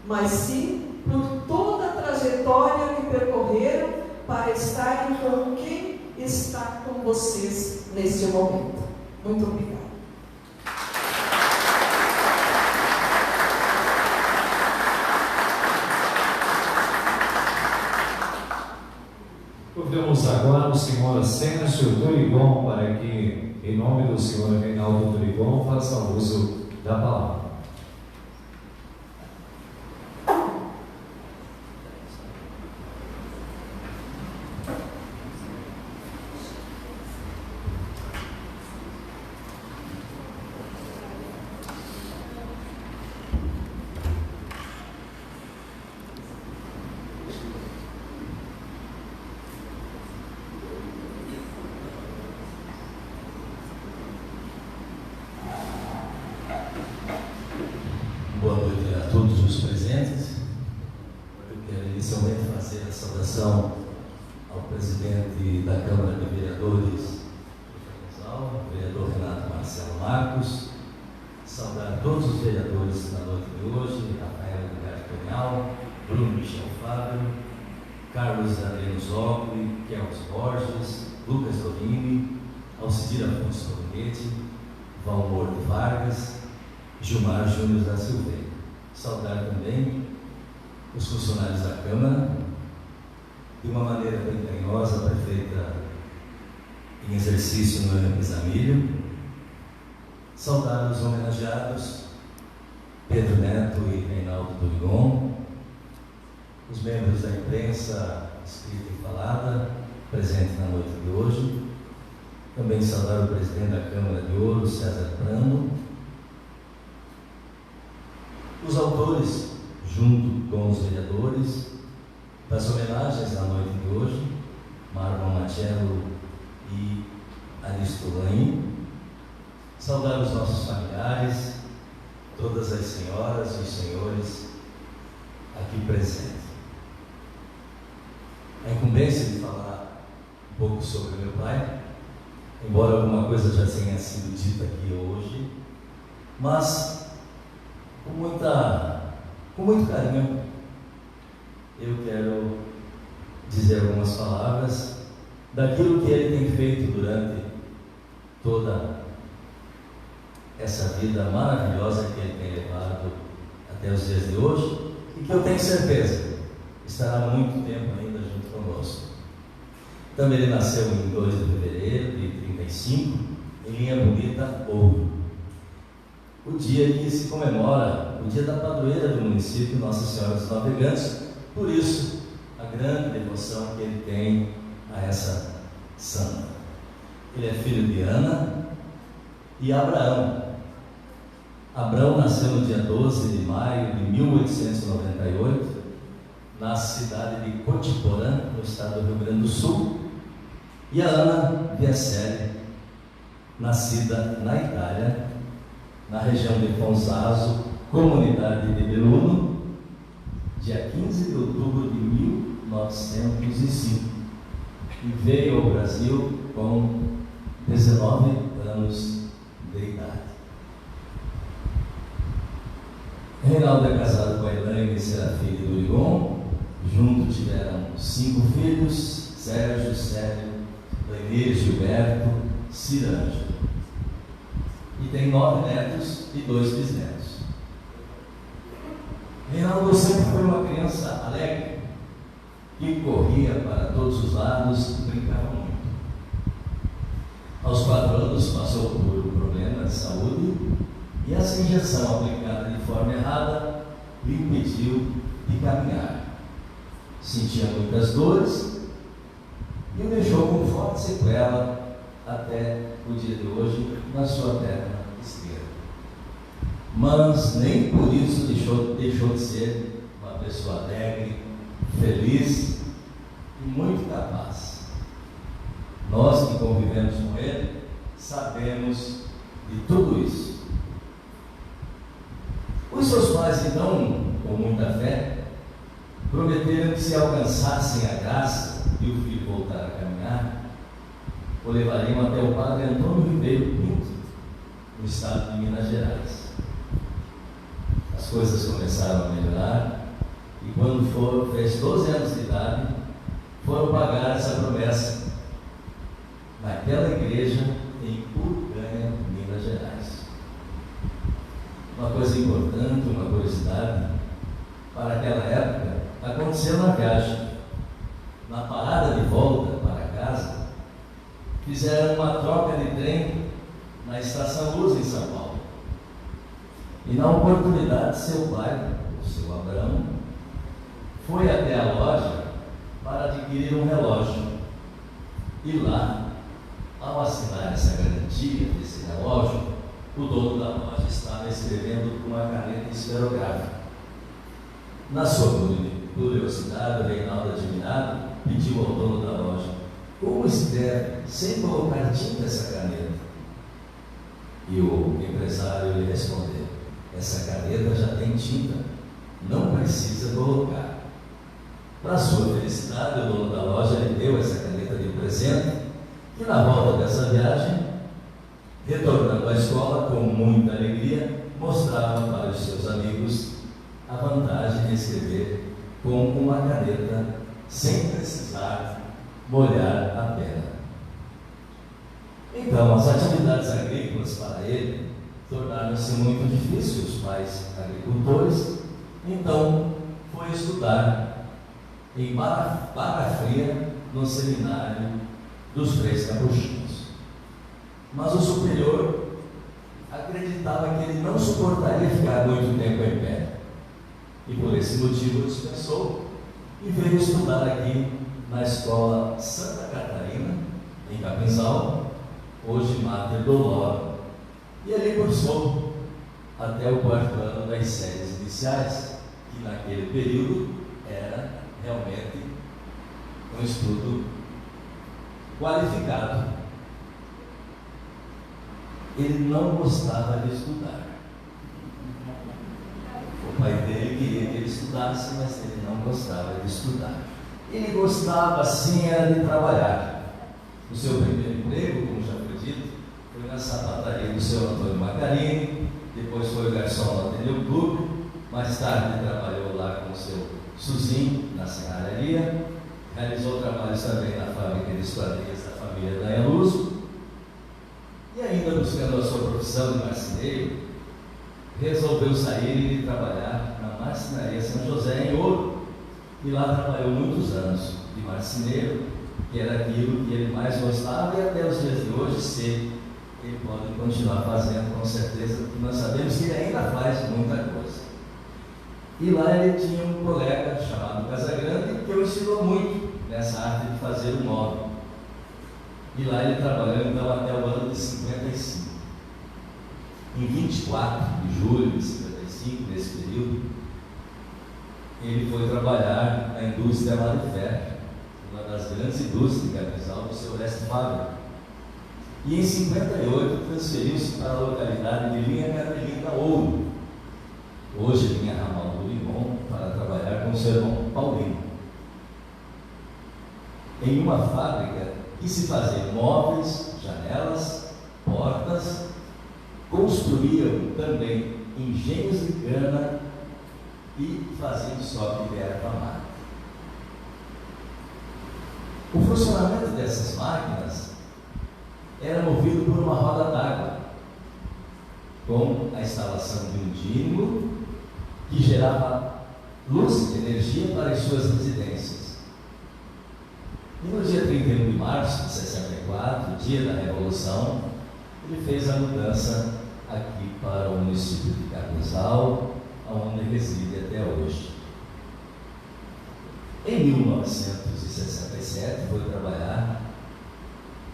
mas sim por toda a trajetória que percorreram para estarem com quem está com vocês neste momento. Muito obrigada. Convidamos agora o senhor Sérgio Durigon para que, em nome do senhor Reinaldo Durigon, faça uso da palavra. Boa noite a todos os presentes. Eu quero inicialmente fazer a saudação ao presidente da Câmara de Vereadores de Capinzal, o vereador Renato Marcelo Marcos, saudar todos os vereadores na noite de hoje, Rafael Ricardo Penhal, Bruno Michel Fábio, Carlos Adriano Zogli, Kelvis Borges, Lucas Dorini, Alcidir Afonso Torinete, Valmor de Vargas, Gilmar Júnior da Silveira. Saudar também os funcionários da Câmara, de uma maneira bem carinhosa, a prefeita em exercício Noêmia Pisamilho. Saudar os homenageados, Pedro Neto e Reinaldo Durigon, os membros da imprensa escrita e falada, presente na noite de hoje. Também saudar o presidente da Câmara de Ouro, César Prando, os autores, junto com os vereadores, das homenagens na noite de hoje, Marlon Machello e Aristo Lange. Saudar os nossos familiares, todas as senhoras e os senhores aqui presentes. A incumbência de falar um pouco sobre meu pai, embora alguma coisa já tenha sido dita aqui hoje, mas com muito carinho, eu quero dizer algumas palavras daquilo que ele tem feito durante toda essa vida maravilhosa que ele tem levado até os dias de hoje e que eu tenho certeza estará muito tempo ainda junto conosco. Também ele nasceu em 2 de fevereiro de 35, em Linha Bonita, Ouro. O dia que se comemora o dia da padroeira do município, Nossa Senhora dos Navegantes. Por isso, a grande devoção que ele tem a essa santa. Ele é filho de Ana e Abraão. Abraão nasceu no dia 12 de maio de 1898, na cidade de Cotiporã, no estado do Rio Grande do Sul, e a Ana Viacelli, nascida na Itália, na região de Fonzaso, comunidade de Belluno, dia 15 de outubro de 1905, e veio ao Brasil com 19 anos de idade. Reinaldo é casado com a Elaine Serafim de Durigon. Juntos tiveram 5 filhos: Sérgio, Célio, Lenir, Gilberto, Cirângelo. E tem 9 netos e 2 bisnetos. Reinaldo sempre foi uma criança alegre, que corria para todos os lados e brincava muito. Aos 4 anos passou por um problema de saúde e essa injeção aplicada de forma errada lhe impediu de caminhar. Sentia muitas dores e o deixou com forte sequela até o dia de hoje na sua perna esquerda. Mas nem por isso deixou de ser uma pessoa alegre, feliz e muito capaz. Nós que convivemos com ele sabemos de tudo isso. Os seus pais, então, com muita fé, prometeram que se alcançassem a graça e o filho voltar a caminhar, o levariam até o padre Antônio Ribeiro Pinto, no estado de Minas Gerais. As coisas começaram a melhorar e quando fez 12 anos de idade, foram pagar essa promessa naquela igreja em Uruguaiana, Minas Gerais. Uma coisa importante, uma curiosidade, para aquela época, aconteceu na viagem. Na parada de volta para casa, fizeram uma troca de trem na Estação Luz, em São Paulo. E na oportunidade, seu pai, o seu Abraão, foi até a loja para adquirir um relógio. E lá, ao assinar essa garantia desse relógio, o dono da loja estava escrevendo com uma caneta esferográfica. Na sua curiosidade, o Reinaldo, admirado, pediu ao dono da loja: como escreve sem colocar tinta essa caneta? E o empresário lhe respondeu: essa caneta já tem tinta, não precisa colocar. Para sua felicidade, o dono da loja lhe deu essa caneta de presente, e na volta dessa viagem, retornando à escola com muita alegria, mostrava para os seus amigos a vantagem de escrever com uma caneta sem precisar molhar a pena. Então, as atividades agrícolas para ele tornaram-se muito difíceis. Os pais agricultores, então, foi estudar em Barra Fria, no seminário dos Três Capuchinhos. Mas o superior acreditava que ele não suportaria ficar muito tempo em pé, e por esse motivo dispensou e veio estudar aqui na escola Santa Catarina, em Capinzal, hoje Mater Doloro, e ali cursou até o 4º ano das séries iniciais, que naquele período era realmente um estudo qualificado. Ele não gostava de estudar. O pai dele queria que ele estudasse, mas ele não gostava de estudar. Ele gostava, sim, era de trabalhar. O seu primeiro emprego, como já foi dito, foi na sapataria do seu Antônio Macarini, depois foi garçom no Ateliê Clube, mais tarde trabalhou lá com o seu Suzinho, na serralharia, realizou trabalhos também na fábrica de esquadrias da família Danhaluso, e ainda buscando a sua profissão de marceneiro, resolveu sair e trabalhar na marcenaria São José, em Ouro, e lá trabalhou muitos anos de marceneiro, que era aquilo que ele mais gostava, e até os dias de hoje, se ele pode continuar fazendo, com certeza, porque nós sabemos que ele ainda faz muita coisa. E lá ele tinha um colega chamado Casagrande que o ensinou muito nessa arte de fazer o móvel. E lá ele trabalhou então até o ano de 55. Em 24 de julho de 55, nesse período, ele foi trabalhar na indústria Marifer, uma das grandes indústrias de Capinzal, do seu Orestes Fábio. E em 58 transferiu-se para a localidade de Linha Carmelita Ouro, hoje Linha Ramal do Limão, para trabalhar com o seu irmão Paulinho, em uma fábrica que se fazia móveis, janelas, portas, construíam também engenhos de cana e faziam sobe de erva mate. O funcionamento dessas máquinas era movido por uma roda d'água, com a instalação de um dínamo que gerava luz e energia para as suas residências. E no dia 31 de março de 64, dia da Revolução, ele fez a mudança aqui para o município de Capinzal, onde reside até hoje. Em 1967, foi trabalhar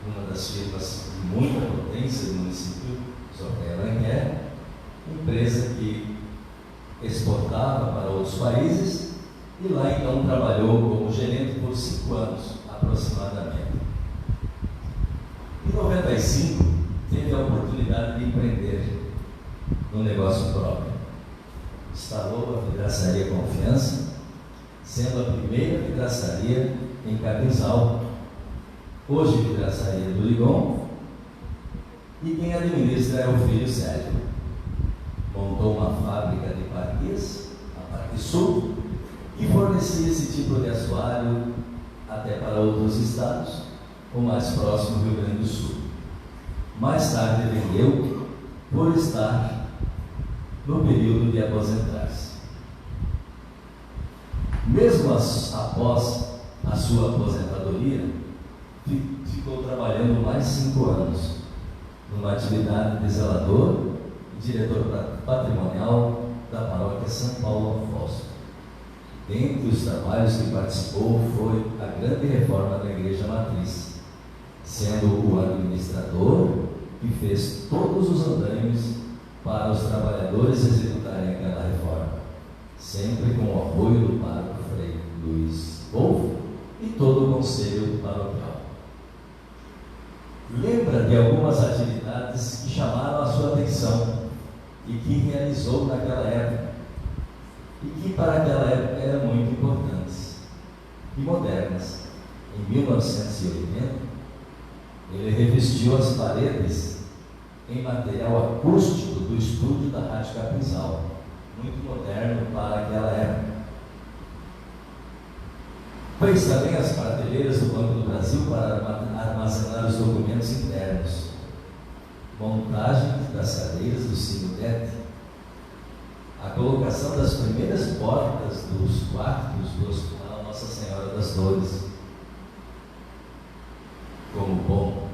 numa das firmas de muita potência do município, Sorteio Aranguer, empresa que exportava para outros países, e lá então trabalhou como gerente por 5 anos, aproximadamente. Em 95, teve a oportunidade de empreender no negócio próprio. Instalou a vidraçaria Confiança, sendo a primeira vidraçaria em Capinzal, hoje vidraçaria do Ligon, e quem administra é o filho Célio. Montou uma fábrica de parquês, a Parque Sul, e fornecia esse tipo de assoalho até para outros estados, o mais próximo Rio Grande do Sul. Mais tarde vendeu por estar no período de aposentar-se. Mesmo após a sua aposentadoria, ficou trabalhando mais 5 anos numa atividade de zelador e diretor patrimonial da paróquia São Paulo Apóstolo. Dentre os trabalhos que participou foi a grande reforma da Igreja Matriz, sendo o administrador que fez todos os andaimes para os trabalhadores executarem aquela reforma, sempre com o apoio do pároco Frei Luiz Wolff e todo o conselho paroquial. Lembra de algumas atividades que chamaram a sua atenção e que realizou naquela época, e que para aquela época eram muito importantes e modernas. Em 1980, ele revestiu as paredes em material acústico do estúdio da Rádio Capinzal, muito moderno para aquela época. Fez também as prateleiras do Banco do Brasil para armazenar os documentos internos, montagem das cadeiras do Sinodete, a colocação das primeiras portas dos quartos do Hospital Nossa Senhora das Dores. Como bom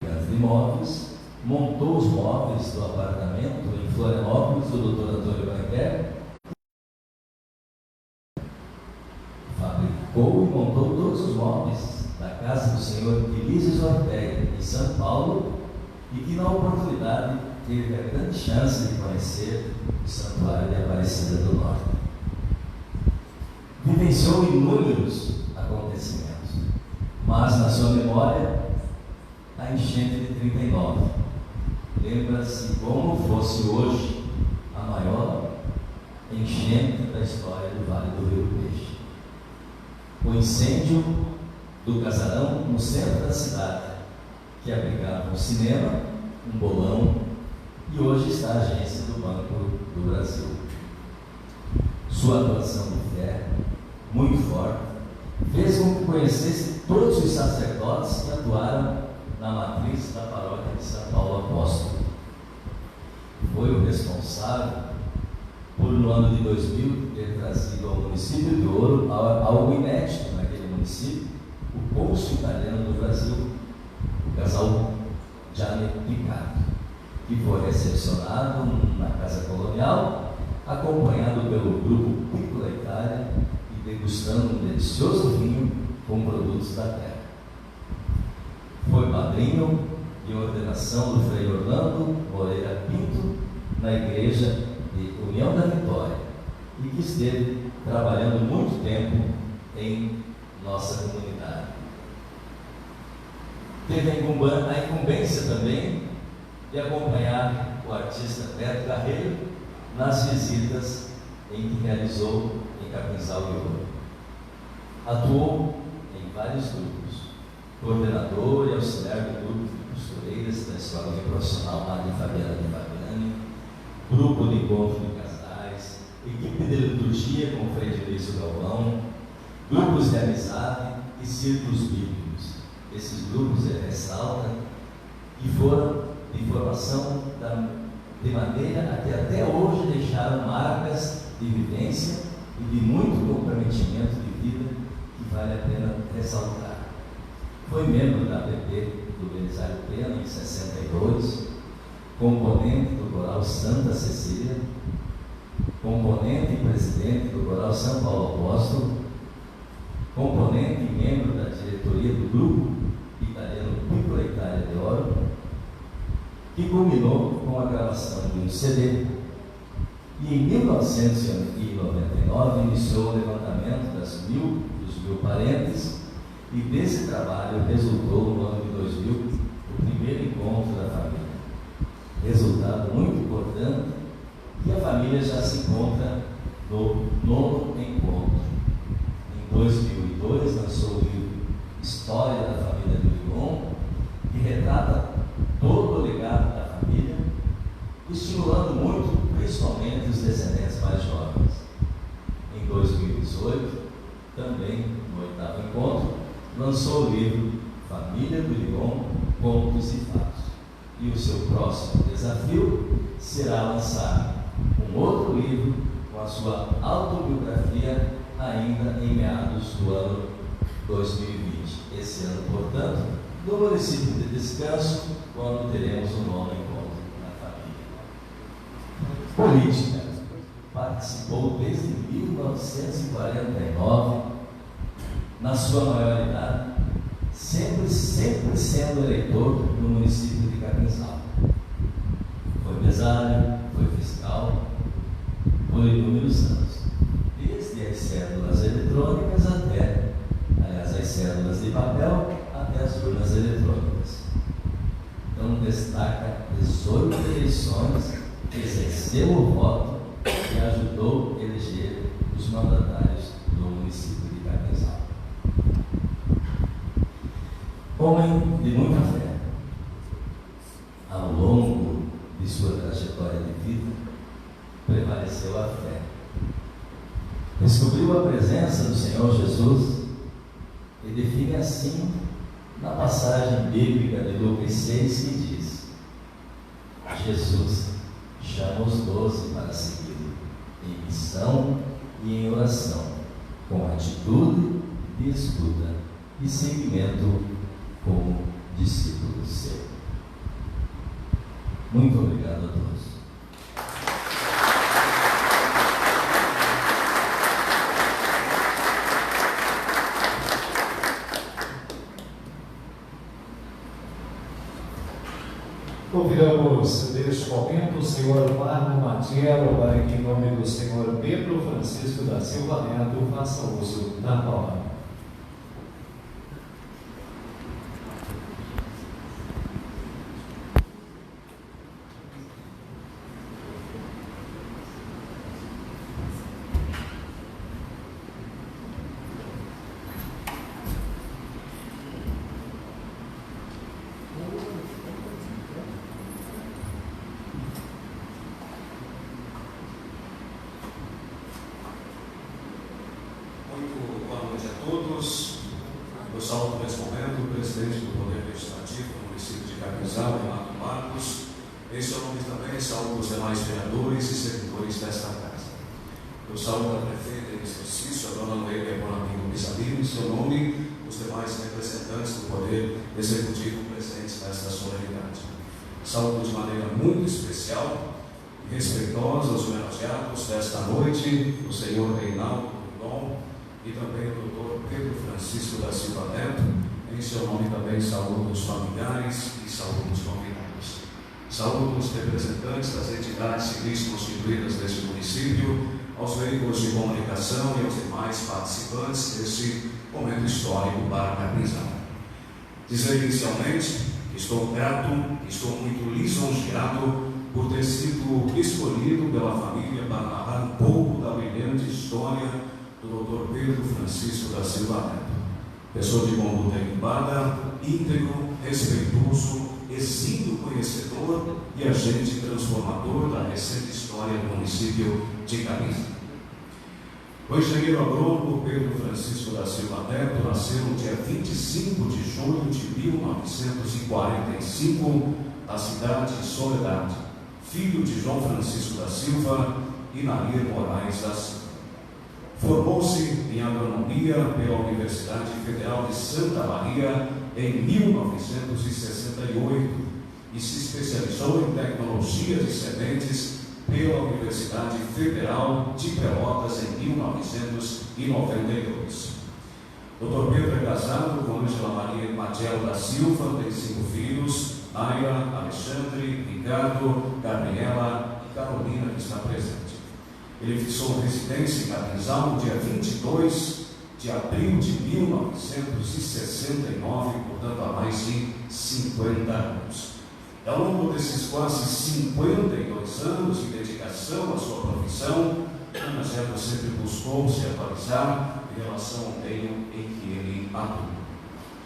de móveis, montou os móveis do apartamento em Florianópolis do Dr. Antônio Branquer, fabricou e montou todos os móveis da casa do senhor Elísio Ortega, em São Paulo, e que na oportunidade teve a grande chance de conhecer o Santuário de Aparecida do Norte. Vivenciou inúmeros acontecimentos, mas na sua memória a enchente de 39. Lembra-se como fosse hoje a maior enchente da história do Vale do Rio Peixe. O incêndio do casarão no centro da cidade, que abrigava um cinema, um bolão, e hoje está a agência do Banco do Brasil. Sua atuação de fé, muito forte, fez com que conhecesse todos os sacerdotes que atuaram na matriz da paróquia de São Paulo Apóstolo. Foi o responsável por, no ano de 2000, ter trazido ao município de Ouro algo inédito naquele município, o cônsul italiano do Brasil, o casal Gianni Piccato, que foi recepcionado na Casa Colonial, acompanhado pelo grupo Piccola Itália e degustando um delicioso vinho com produtos da terra. Foi padrinho de ordenação do Frei Orlando Moreira Pinto na Igreja de União da Vitória e que esteve trabalhando muito tempo em nossa comunidade. Teve a incumbência também de acompanhar o artista Beto Carreiro nas visitas em que realizou em Capinzal de Ouro. Atuou em vários grupos, coordenador e auxiliar do grupo de costureiras da Escola de Profissional Madre Fabiana de Fabiani, grupo de encontro de casais, equipe de liturgia com Frei Dionísio Galvão, grupos de amizade e círculos bíblicos. Esses grupos, ele ressalta, que foram de formação de maneira a que até hoje deixaram marcas de vivência e de muito comprometimento de vida que vale a pena ressaltar. Foi membro da APP do Belisário Pena em 62, componente do Coral Santa Cecília, componente e presidente do Coral São Paulo Apóstolo, componente e membro da diretoria do grupo italiano Piccola Itália de Ouro, que culminou com a gravação de um CD e em 1999 iniciou o levantamento dos mil parentes e desse trabalho resultou no ano de 2000 o primeiro encontro da família. Resultado muito importante, que a família já se encontra no 9º encontro. Em 2002 lançou o livro História da Família do Ligon, que retrata todo o legado da família, estimulando muito, principalmente, os descendentes mais jovens. Em 2018, também no 8º encontro, lançou o livro Família do Ligon, Contos e Fatos. E o seu próximo desafio será lançar um outro livro com a sua autobiografia ainda em meados do ano 2020. Esse ano, portanto, no município de Descanso, quando teremos um novo encontro na família. Política. Participou desde 1949, na sua maioridade, sempre sendo eleitor no município de Capinzal. Foi mesário, foi fiscal, por inúmeros anos, desde as cédulas eletrônicas as cédulas de papel até as urnas eletrônicas. Então destaca 18 eleições, exerceu o voto e ajudou a eleger os mandatários do município de Capinzal. Homem de muita fé, ao longo de sua trajetória de vida, prevaleceu a fé. Descobriu a presença do Senhor Jesus e define assim na passagem bíblica de Lucas 6 que diz: Jesus chama os 12 para segui-lo em missão e em oração, com atitude de escuta e seguimento como discípulo seu. Muito obrigado a todos. Convidamos neste momento o senhor Marco Matiello para que, em nome do senhor Pedro Francisco da Silva Neto, faça uso da palavra. Eu saúdo nesse momento o presidente do Poder Legislativo do município de Capinzal, Renato Marcos. Em seu nome também saúdo os demais vereadores e servidores desta casa. Eu saúdo a prefeita em exercício, a dona Noêlia Bonamigo Pisalino, em seu nome, os demais representantes do Poder Executivo presentes nesta solenidade. Saúdo de maneira muito especial respeitosa aos homenageados desta noite, o senhor Reinaldo Dom e também o doutor Pedro Francisco da Silva Neto. Em seu nome também saúdo os familiares e saúdo os convidados. Saúdo os representantes das entidades civis constituídas deste município, aos veículos de comunicação e aos demais participantes deste momento histórico para Capinzal. Dizer inicialmente que estou grato, estou muito lisonjeado por ter sido escolhido pela família para narrar um pouco da brilhante história do Dr. Pedro Francisco da Silva Neto. Pessoa de conduta equilibrada, íntegro, respeitoso, exímio conhecedor e agente transformador da recente história do município de Capinzal. O engenheiro agrônomo Pedro Francisco da Silva Neto nasceu no dia 25 de julho de 1945, na cidade de Soledade, filho de João Francisco da Silva e Nair Moraes da Silva. Formou-se em agronomia pela Universidade Federal de Santa Maria em 1968 e se especializou em tecnologia de sementes pela Universidade Federal de Pelotas em 1992. Dr. Pedro é casado com Ângela Maria Matiel da Silva, tem 5 filhos, Naira, Alexandre, Ricardo, Gabriela e Carolina, que está presente. Ele fixou residência em Capinzal no dia 22 de abril de 1969, portanto há mais de 50 anos. Ao longo desses quase 52 anos de dedicação à sua profissão, Ana Gela sempre buscou se atualizar em relação ao meio em que ele atua.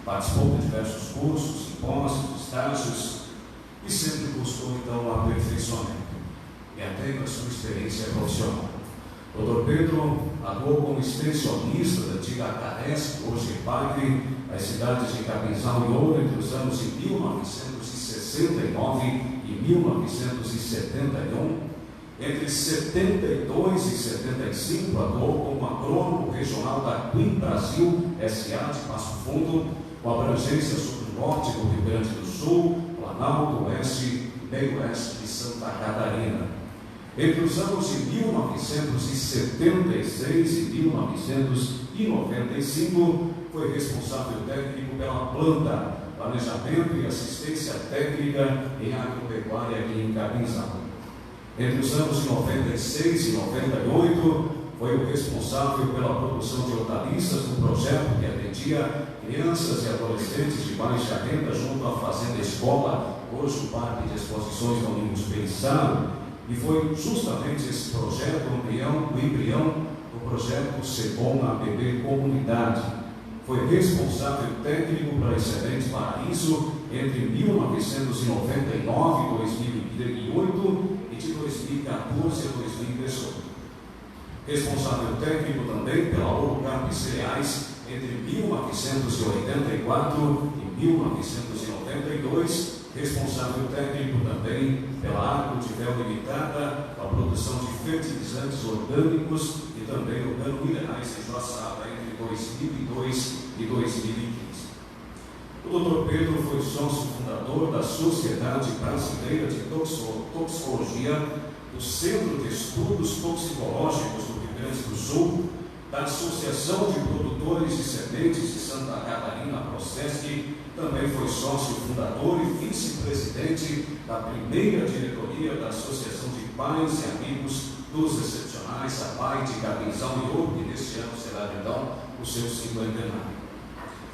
Participou de diversos cursos, simpósios, estágios e sempre buscou então o aperfeiçoamento e até a sua experiência profissional. Dr. Pedro atuou como extensionista da antiga Caresp, hoje Pagre, nas cidades de Capinzal e Ouro, entre os anos de 1969 e 1971. Entre 72 e 75, atuou como agrônomo regional da Quim Brasil S.A. de Passo Fundo, com abrangência sobre o norte do Rio Grande do Sul, Planalto, Oeste e meio oeste de Santa Catarina. Entre os anos de 1976 e 1995, foi responsável técnico pela planta, planejamento e assistência técnica em agropecuária aqui em Capinzal. Entre os anos de 96 e 98, foi o responsável pela produção de hortaliças no projeto que atendia crianças e adolescentes de baixa renda junto à Fazenda Escola, hoje o Parque de Exposições Domingos Pensado, e foi justamente esse projeto, o embrião do projeto Sebom APB Comunidade. Foi responsável técnico para a Excelente Paraíso entre 1999 e 2008 e de 2014 a 2018. Responsável técnico também pela Orocap Cereais entre 1984 e 1992, responsável técnico também pela Agrodivel Limitada, a produção de fertilizantes orgânicos e também organominerais em Joaçaba entre 2002 e 2015. O Dr. Pedro foi sócio fundador da Sociedade Brasileira de Toxicologia, do Centro de Estudos Toxicológicos do Rio Grande do Sul, da Associação de Produtores de Sementes de Santa Catarina, Procesc, também foi sócio fundador e vice-presidente da primeira diretoria da Associação de Pais e Amigos dos Excepcionais, a PAI de Capinzal e Ouro, que neste ano será então o seu 50º.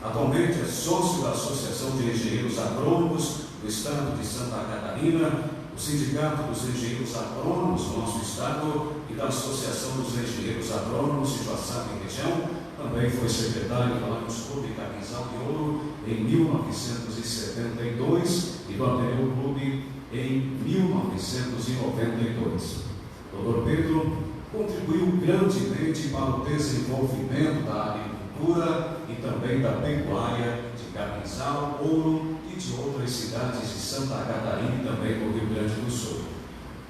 Atualmente é sócio da Associação de Engenheiros Agrônomos do Estado de Santa Catarina, o Sindicato dos Engenheiros Agrônomos do nosso Estado e da Associação dos Engenheiros Agrônomos de Joaçaba e região. Também foi secretário do Lagos Clube Capinzal de Ouro em 1972 e do Ateneu Clube em 1992. Dr. Pedro contribuiu grandemente para o desenvolvimento da agricultura e também da pecuária de Capinzal, Ouro e de outras cidades de Santa Catarina e também do Rio Grande do Sul.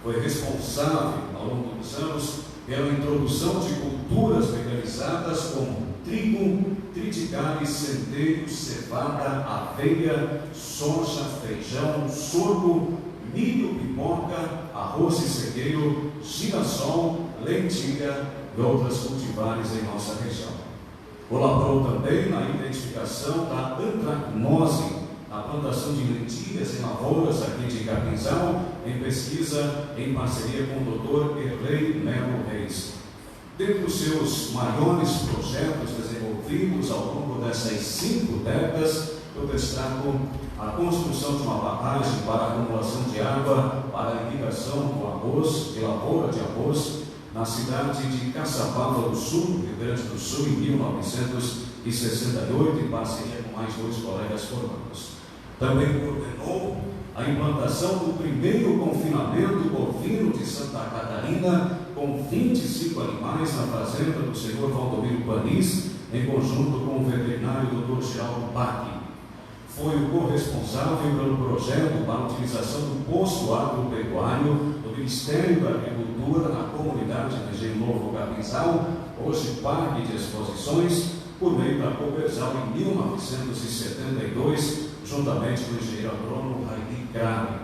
Foi responsável, ao longo dos anos, pela introdução de culturas mecanizadas como trigo, triticale, centeio, cevada, aveia, soja, feijão, sorgo, milho, pipoca, arroz e sequeiro, girassol, lentilha e outras cultivares em nossa região. Colaborou também na identificação da antracnose, na plantação de lentilhas e lavouras aqui de Capinzal, em pesquisa em parceria com o Dr. Erlei Melo Reis. Dentre os seus maiores projetos desenvolvidos ao longo dessas 5 décadas, eu destaco a construção de uma barragem para a acumulação de água para a irrigação do arroz, de lavoura de arroz, na cidade de Caçapava do Sul, Rio Grande do Sul, em 1968, em parceria com mais 2 colegas formandos. Também coordenou a implantação do primeiro confinamento bovino de Santa Catarina, com 25 animais na fazenda do senhor Valdomiro Panis, em conjunto com o veterinário Dr. Geraldo Bach. Foi o corresponsável pelo projeto para a utilização do posto agropecuário do Ministério da Agricultura na comunidade de Engenho Novo Capinzal, hoje Parque de Exposições, por meio da Copersal em 1972, juntamente com o engenheiro agrônomo Raili Crane.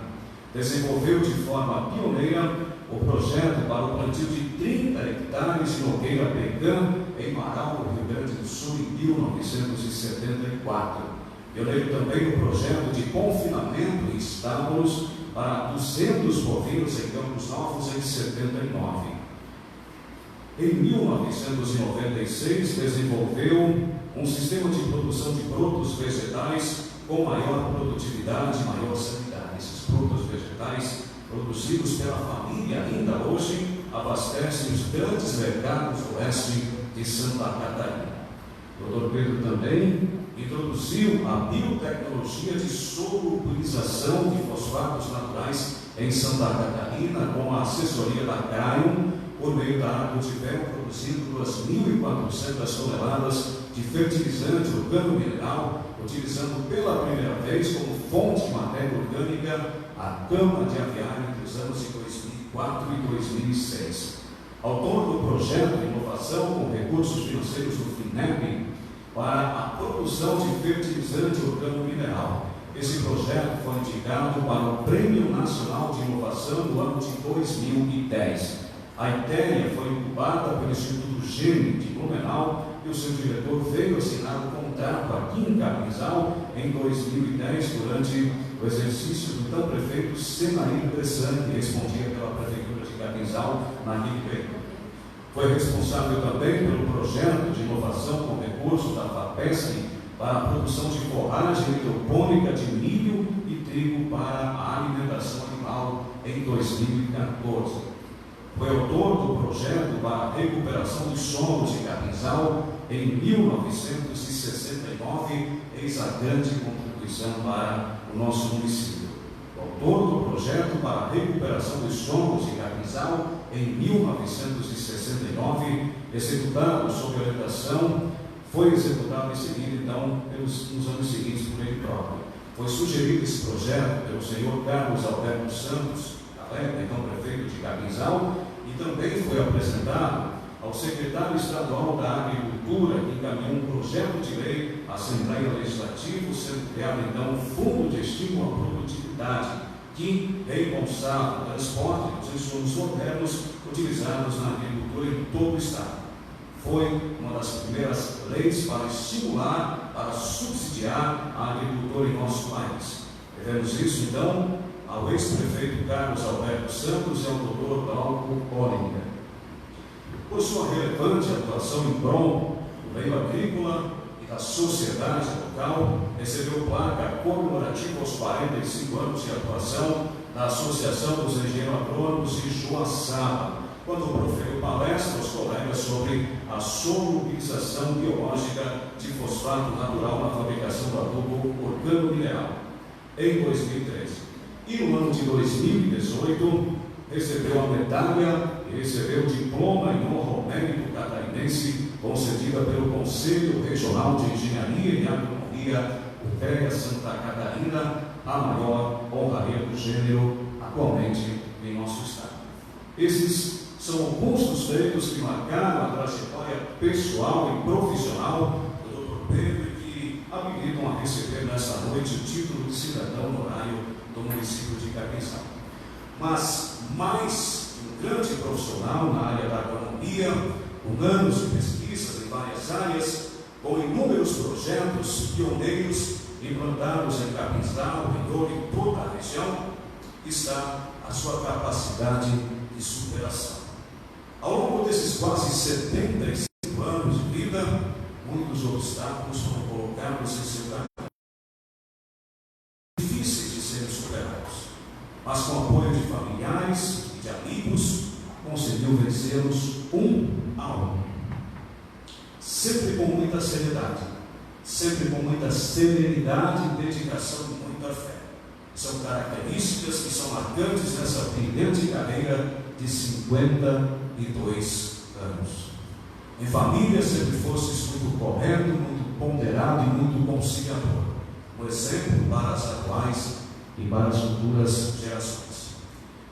Desenvolveu de forma pioneira o projeto para o plantio de 30 hectares de nogueira pecan em Marau, Rio Grande do Sul, em 1974. Pioneiro também o projeto de confinamento em estábulos para 200 bovinos em Campos Novos, em 79. Em 1996, desenvolveu um sistema de produção de produtos vegetais com maior produtividade e maior sanidade. Esses produtos vegetais, produzidos pela família, ainda hoje abastecem os grandes mercados do oeste de Santa Catarina. O Dr. Pedro também introduziu a biotecnologia de solubilização de fosfatos naturais em Santa Catarina, com a assessoria da CRAIUM, por meio da água de ferro, produzindo 2.400 toneladas de fertilizante organo-mineral, utilizando pela primeira vez como fonte de matéria orgânica a cama de aviário entre os anos de 2004 e 2006. Autor do projeto de inovação com recursos financeiros do FINEP para a produção de fertilizante organo-mineral. Esse projeto foi indicado para o Prêmio Nacional de Inovação do ano de 2010. A ideia foi incubada pelo Instituto GEME de Blumenau e o seu diretor veio assinar o contrato aqui em Capinzal em 2010, durante o exercício do então prefeito Senair Bressan, que respondia pela Prefeitura de Capinzal naquele período. Foi responsável também pelo projeto de inovação com recursos da FAPESC para a produção de forragem hidropônica de milho e trigo para a alimentação animal em 2014. Foi autor do projeto para a recuperação de solos de Capinzal em 1969, eis a grande contribuição para o nosso município. Autor do projeto para a recuperação dos solos de Capinzal em 1969, executado sob orientação, foi executado em seguida, então, nos anos seguintes por ele próprio. Foi sugerido esse projeto pelo senhor Carlos Alberto Santos, então prefeito de Capinzal, e também foi apresentado ao secretário estadual da Agricultura, que encaminhou um projeto de lei à Assembleia Legislativa, sendo criado então um fundo de estímulo à produtividade, que reembolsava o transporte dos insumos modernos utilizados na agricultura em todo o estado. Foi uma das primeiras leis para estimular, para subsidiar a agricultura em nosso país. Devemos isso então ao ex-prefeito Carlos Alberto Santos e ao Dr. Glauco Olinger. Por sua relevante atuação em prol do meio agrícola e da sociedade local, recebeu placa comemorativa aos 45 anos de atuação da Associação dos Engenheiros Agrônomos de Joaçaba, quando proferiu palestra aos colegas sobre a solubilização biológica de fosfato natural na fabricação do adubo organo-mineral, em 2013. E no ano de 2018, recebeu a medalha e recebeu o diploma em honra ao mérito catarinense concedida pelo Conselho Regional de Engenharia e Agronomia, UTEA Santa Catarina, a maior honraria do gênero atualmente em nosso estado. Esses são alguns dos feitos que marcaram a trajetória pessoal e profissional do Dr. Pedro e que habilitam a receber nesta noite o título de cidadão honorário do município de Capinzal. mas mais um grande profissional na área da agronomia, com anos de pesquisas em várias áreas, com inúmeros projetos pioneiros implantados em Capinzal, Pendor e toda a região, está a sua capacidade de superação. Ao longo desses quase 75 anos de vida, muitos obstáculos foram colocados em seu caminho, difíceis de serem superados, mas com o apoio de familiares e de amigos, conseguiu vencê-los um a um. Sempre com muita seriedade, sempre com muita serenidade, dedicação e muita fé. São características que são marcantes nessa brilhante carreira de 52 anos. Em família sempre fostes muito correto, muito ponderado e muito conciliador. Um exemplo para as atuais e para as futuras gerações.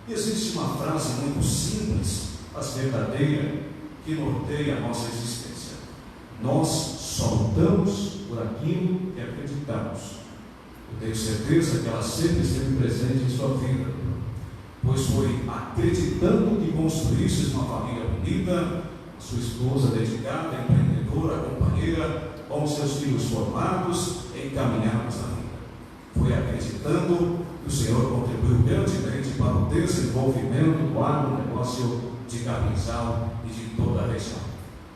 E existe uma frase muito simples, mas verdadeira, que norteia a nossa existência. Nós só lutamos por aquilo que acreditamos. Eu tenho certeza que ela sempre esteve presente em sua vida, pois foi acreditando que construísse uma família bonita, sua esposa dedicada, empreendedora, companheira, com seus filhos formados e encaminhados na vida. Foi acreditando que o Senhor contribuiu grandemente para o desenvolvimento do agronegócio de Capinzal e de toda a região.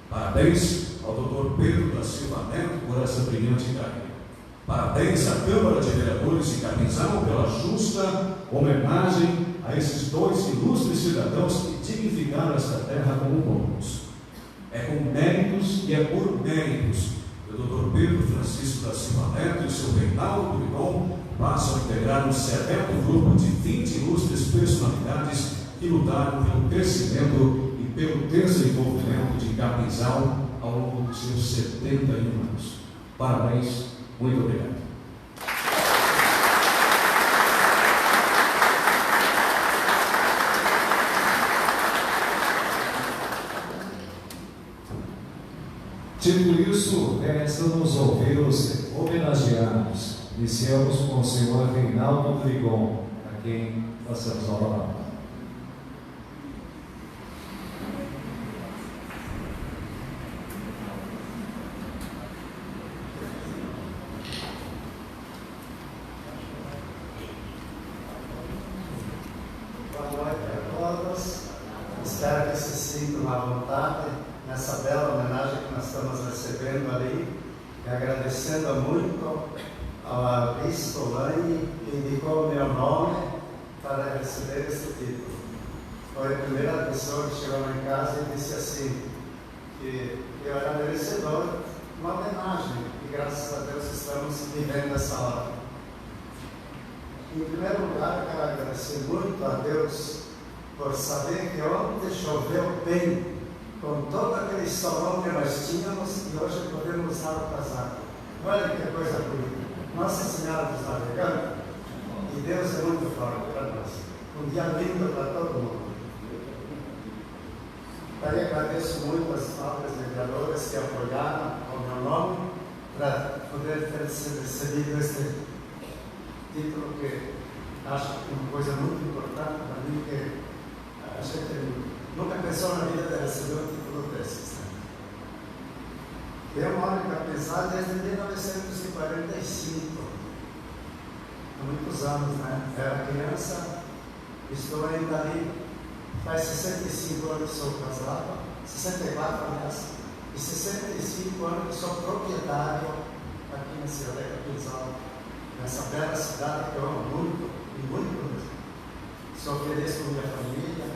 Parabéns ao Dr. Pedro da Silva Neto por essa brilhante carreira. Parabéns à Câmara de Vereadores de Capinzal pela justa homenagem a esses dois ilustres cidadãos que dignificaram esta terra como poucos. É com méritos e é por méritos que o Dr. Pedro Francisco da Silva Neto e o seu Reinaldo Brignon passam a integrar um seleto grupo de 20 ilustres personalidades que lutaram pelo crescimento e pelo desenvolvimento de Capinzal ao longo dos seus 71 anos. Parabéns, muito obrigado. Dito isso, resta-nos ouvir os homenageados. Iniciamos com o senhor Reinaldo Brignon, a quem passamos a palavra. Boa noite a todos. Espero que se sintam à vontade nessa bela homenagem que nós estamos recebendo ali, e agradecendo muito ao bispo Lane, que indicou o meu nome para receber esse título. Foi a primeira pessoa que chegou lá em casa e disse assim, que eu era merecedor de uma homenagem, e graças a Deus estamos vivendo essa hora. Em primeiro lugar, eu quero agradecer muito a Deus por saber que ontem choveu bem, com todo aquele solão que nós tínhamos, e hoje podemos usar o casaco. Olha que coisa bonita. Nossa Senhora dos Navegantes, e Deus é muito forte para nós. Um dia lindo para todo mundo. Daí agradeço muito as nossas mediadoras que apoiaram o meu nome para poder ter recebido este título, que acho que é uma coisa muito importante para mim, que a gente nunca pensou na vida de receber um título desses. Eu moro em Capinzal desde 1945. Há muitos anos, né? Era criança, estou ainda ali. Faz 65 anos que sou casado, 64 aliás, e 65 anos que sou proprietário aqui na cidade de Capinzal, nessa bela cidade que eu amo muito, e muito mesmo. Sou feliz com minha família,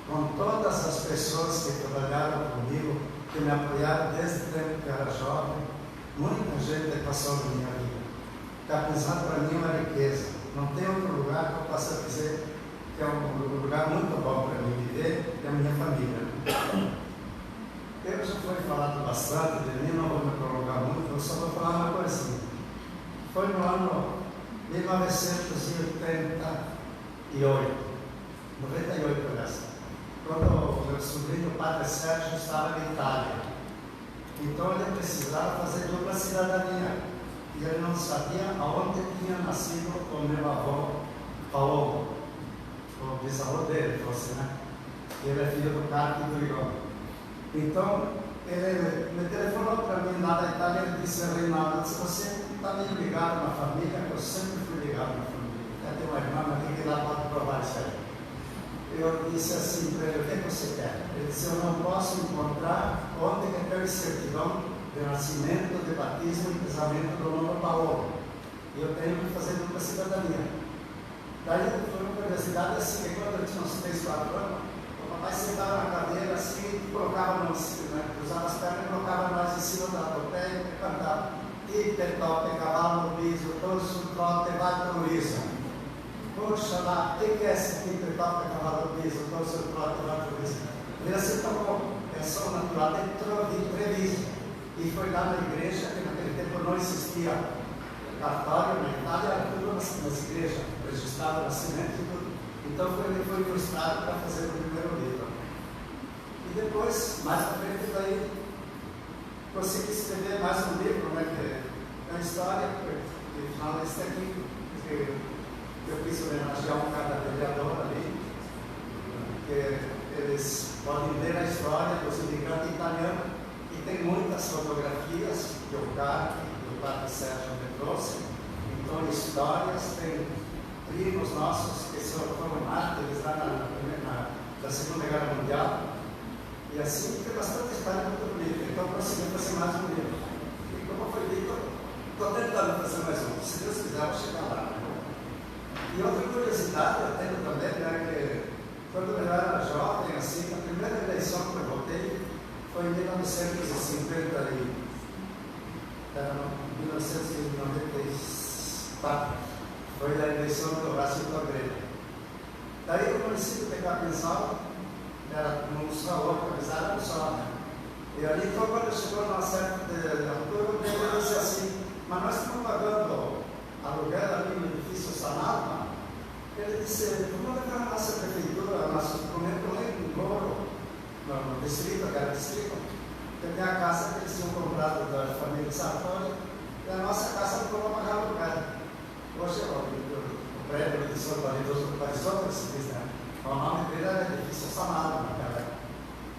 com todas as pessoas que trabalharam comigo, que me apoiaram desde o tempo que eu era jovem. Muita gente passou na minha vida. Capinzal para mim é uma riqueza. Não tem outro lugar que eu possa dizer que é um lugar muito bom para mim viver, é a minha família. Eu já foi falado bastante de mim, não vou me prolongar muito, eu só vou falar uma coisinha. Foi no ano 1988, 98, aliás, quando o meu sobrinho, o padre Sérgio, estava na Itália. Então ele precisava fazer dupla cidadania. E ele não sabia aonde tinha nascido o meu avô, Paulo, o bisavô. trouxe, né? Ele é filho do cara que brigou. Então, ele me telefonou para mim lá da Itália, ele disse, Reinaldo, se você está meio ligado na família, eu sempre fui ligado na família. Até tem uma irmã aqui que lá pode provar isso aí. Eu disse assim para ele, o que você quer? Ele disse, eu não posso encontrar onde que tem certidão de nascimento, de batismo e casamento do nome Paulo. E eu tenho que fazer dupla cidadania. Daí foi uma curiosidade assim, que quando eu tinha uns 3, 4 anos, o papai sentava na cadeira assim e colocava nós, né, cruzava as pernas e colocava nós em cima da topeia e cantava. Iter, tope, cavalo no piso, torso, trote, vai com isso. Poxa lá, o que é esse Iter, tope, cavalo no piso, torso, trote, vai com isso? Ele acertou, pensou natural, entrou de entrevista. E foi lá na igreja, que naquele tempo não existia cartório, na Itália era tudo nas igrejas, registrado o nascimento e tudo. Então ele foi ilustrado para fazer o primeiro livro. E depois, mais para frente, daí consegui escrever mais um livro, né, que é uma história, que fala isso aqui, que eu quis homenagear um cara vereador ali, que eles podem ver a história dos imigrantes italianos, e tem muitas fotografias que o cara, o padre Sérgio me trouxe, então histórias, tem primos nossos que foram mártires lá na Segunda Guerra Mundial, e assim tem bastante história muito bonita. Então consegui fazer mais um livro. E como foi dito, estou tentando fazer mais um. Se Deus quiser, eu vou chegar lá. E outra curiosidade eu tenho também, né, que quando eu era jovem, assim, a primeira eleição que eu votei foi em 1950 era 1994. Foi a eleição do Horácio Togreira. Daí o município de Capinzal era num só outro, era um só, né? E ali foi quando chegou numa certa altura, ele disse assim, mas nós estamos pagando aluguel ali no edifício Sanalma. Ele disse, vamos levar a nossa prefeitura, nosso documento lá em Louro, no distrito, que era distrito, que tem a casa que eles tinham comprado da família Sartori, e a nossa casa não vamos pagar aluguel. Hoje o prédio de São Paulo do Parisotto, se diz, né? O nome dele era edifício Sanalma naquela época.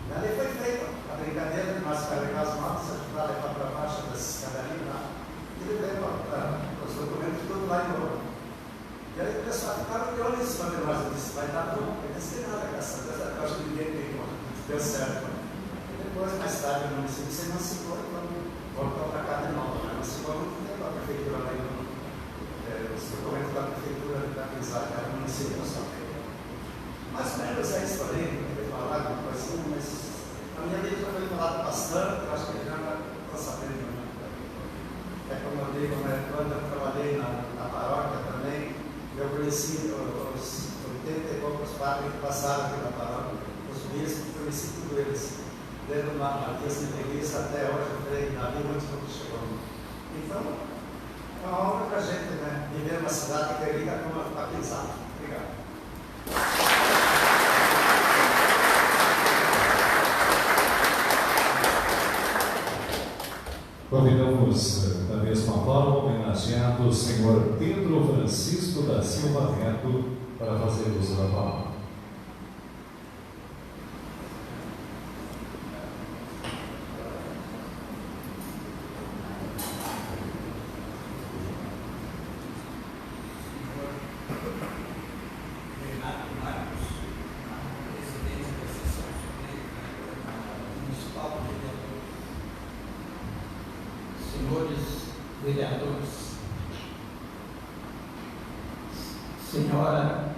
E ali foi feita a brincadeira de nós carregar as motos, ajudar a levar para baixo das escadarias lá, e levei os documentos tudo lá em Louro. E aí o pessoal ficava de olho em cima de nós, eu disse, vai dar bom, eu disse que nada, graças a Deus, eu acho que ninguém pegou, deu certo. E depois, mais tarde, no município, você não se foi, quando voltou para cá de novo, né? Não se foi muito tempo a prefeitura lá em os documentos da prefeitura da Capinzal, que era o município só. Mais ou menos é isso também, eu vou falar alguma coisinha, mas a minha vida já foi falada bastante, eu acho que ele já está sabendo, né? É como eu digo, né? Quando eu trabalhei na paróquia também, eu conheci os 80 e poucos padres que passaram pela paróquia, os bispos, conheci tudo eles, desde o Matias de Preguiça até hoje, eu falei, Davi, muito pouco chegou. Então, é uma honra para a gente, né? Viver uma cidade querida como a Capinzal. Obrigado. Convidamos da mesma forma o homenageado senhor Pedro Francisco da Silva Neto para fazer uso da palavra. Vereadores, senhora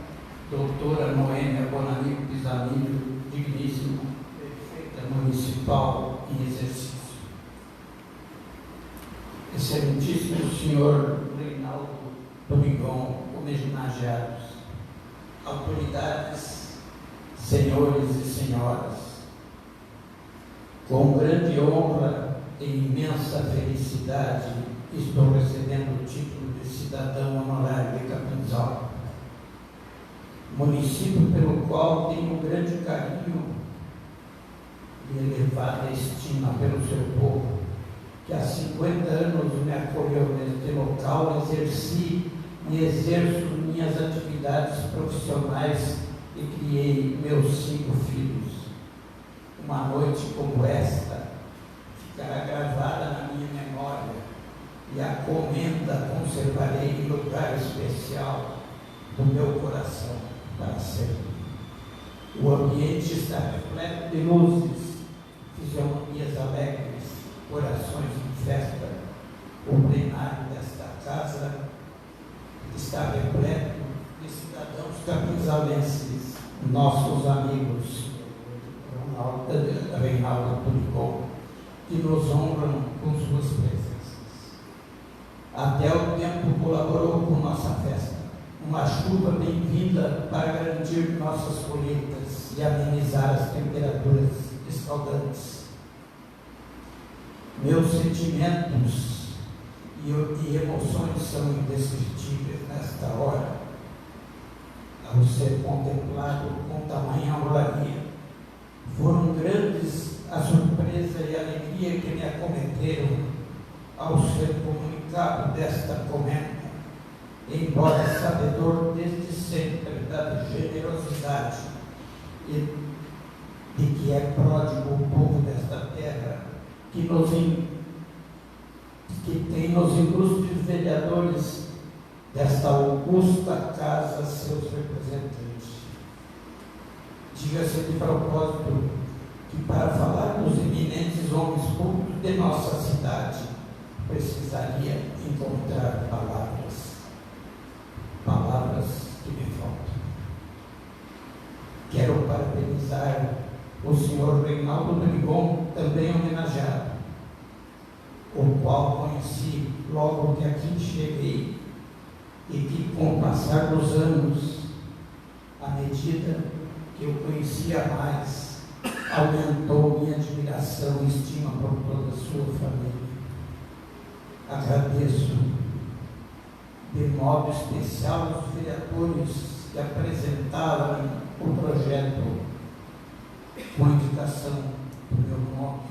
doutora Noêmia Bonamigo Pisanillo, digníssima prefeita municipal em exercício, excelentíssimo senhor Reinaldo Domingão, homenageados, autoridades, senhores e senhoras, com grande honra e imensa felicidade, estou recebendo o título de cidadão honorário de Capinzal, município pelo qual tenho um grande carinho e elevada estima pelo seu povo, que há 50 anos me acolheu neste local, exerci e exerço minhas atividades profissionais e criei meus 5 filhos. Uma noite como esta ficará gravada na minha memória e a comenda conservarei em lugar especial do meu coração para sempre. O ambiente está repleto de luzes, fisionomias alegres, corações em festa. O plenário desta casa está repleto de cidadãos capinzalenses, nossos amigos, Reinaldo Turicon, que nos honram com suas presenças. Até o tempo colaborou com nossa festa, uma chuva bem-vinda para garantir nossas colheitas e amenizar as temperaturas escaldantes. Meus sentimentos e emoções são indescritíveis nesta hora, ao ser contemplado com tamanha olaria. Foram grandes a surpresa e a alegria que me acometeram ao ser comunicado desta comenda, embora sabedor desde sempre da generosidade e de que é pródigo o povo desta terra, que tem nos ilustres vereadores desta augusta casa seus representantes. Diga-se de propósito que para falar dos eminentes homens públicos de nossa cidade, precisaria encontrar palavras que me faltam. Quero parabenizar o senhor Reinaldo Turicon, também homenageado, o qual conheci logo que aqui cheguei e que, com o passar dos anos, à medida que eu conhecia mais, aumentou minha admiração e estima por toda a sua família. Agradeço de modo especial aos vereadores que apresentaram o projeto com indicação do meu nome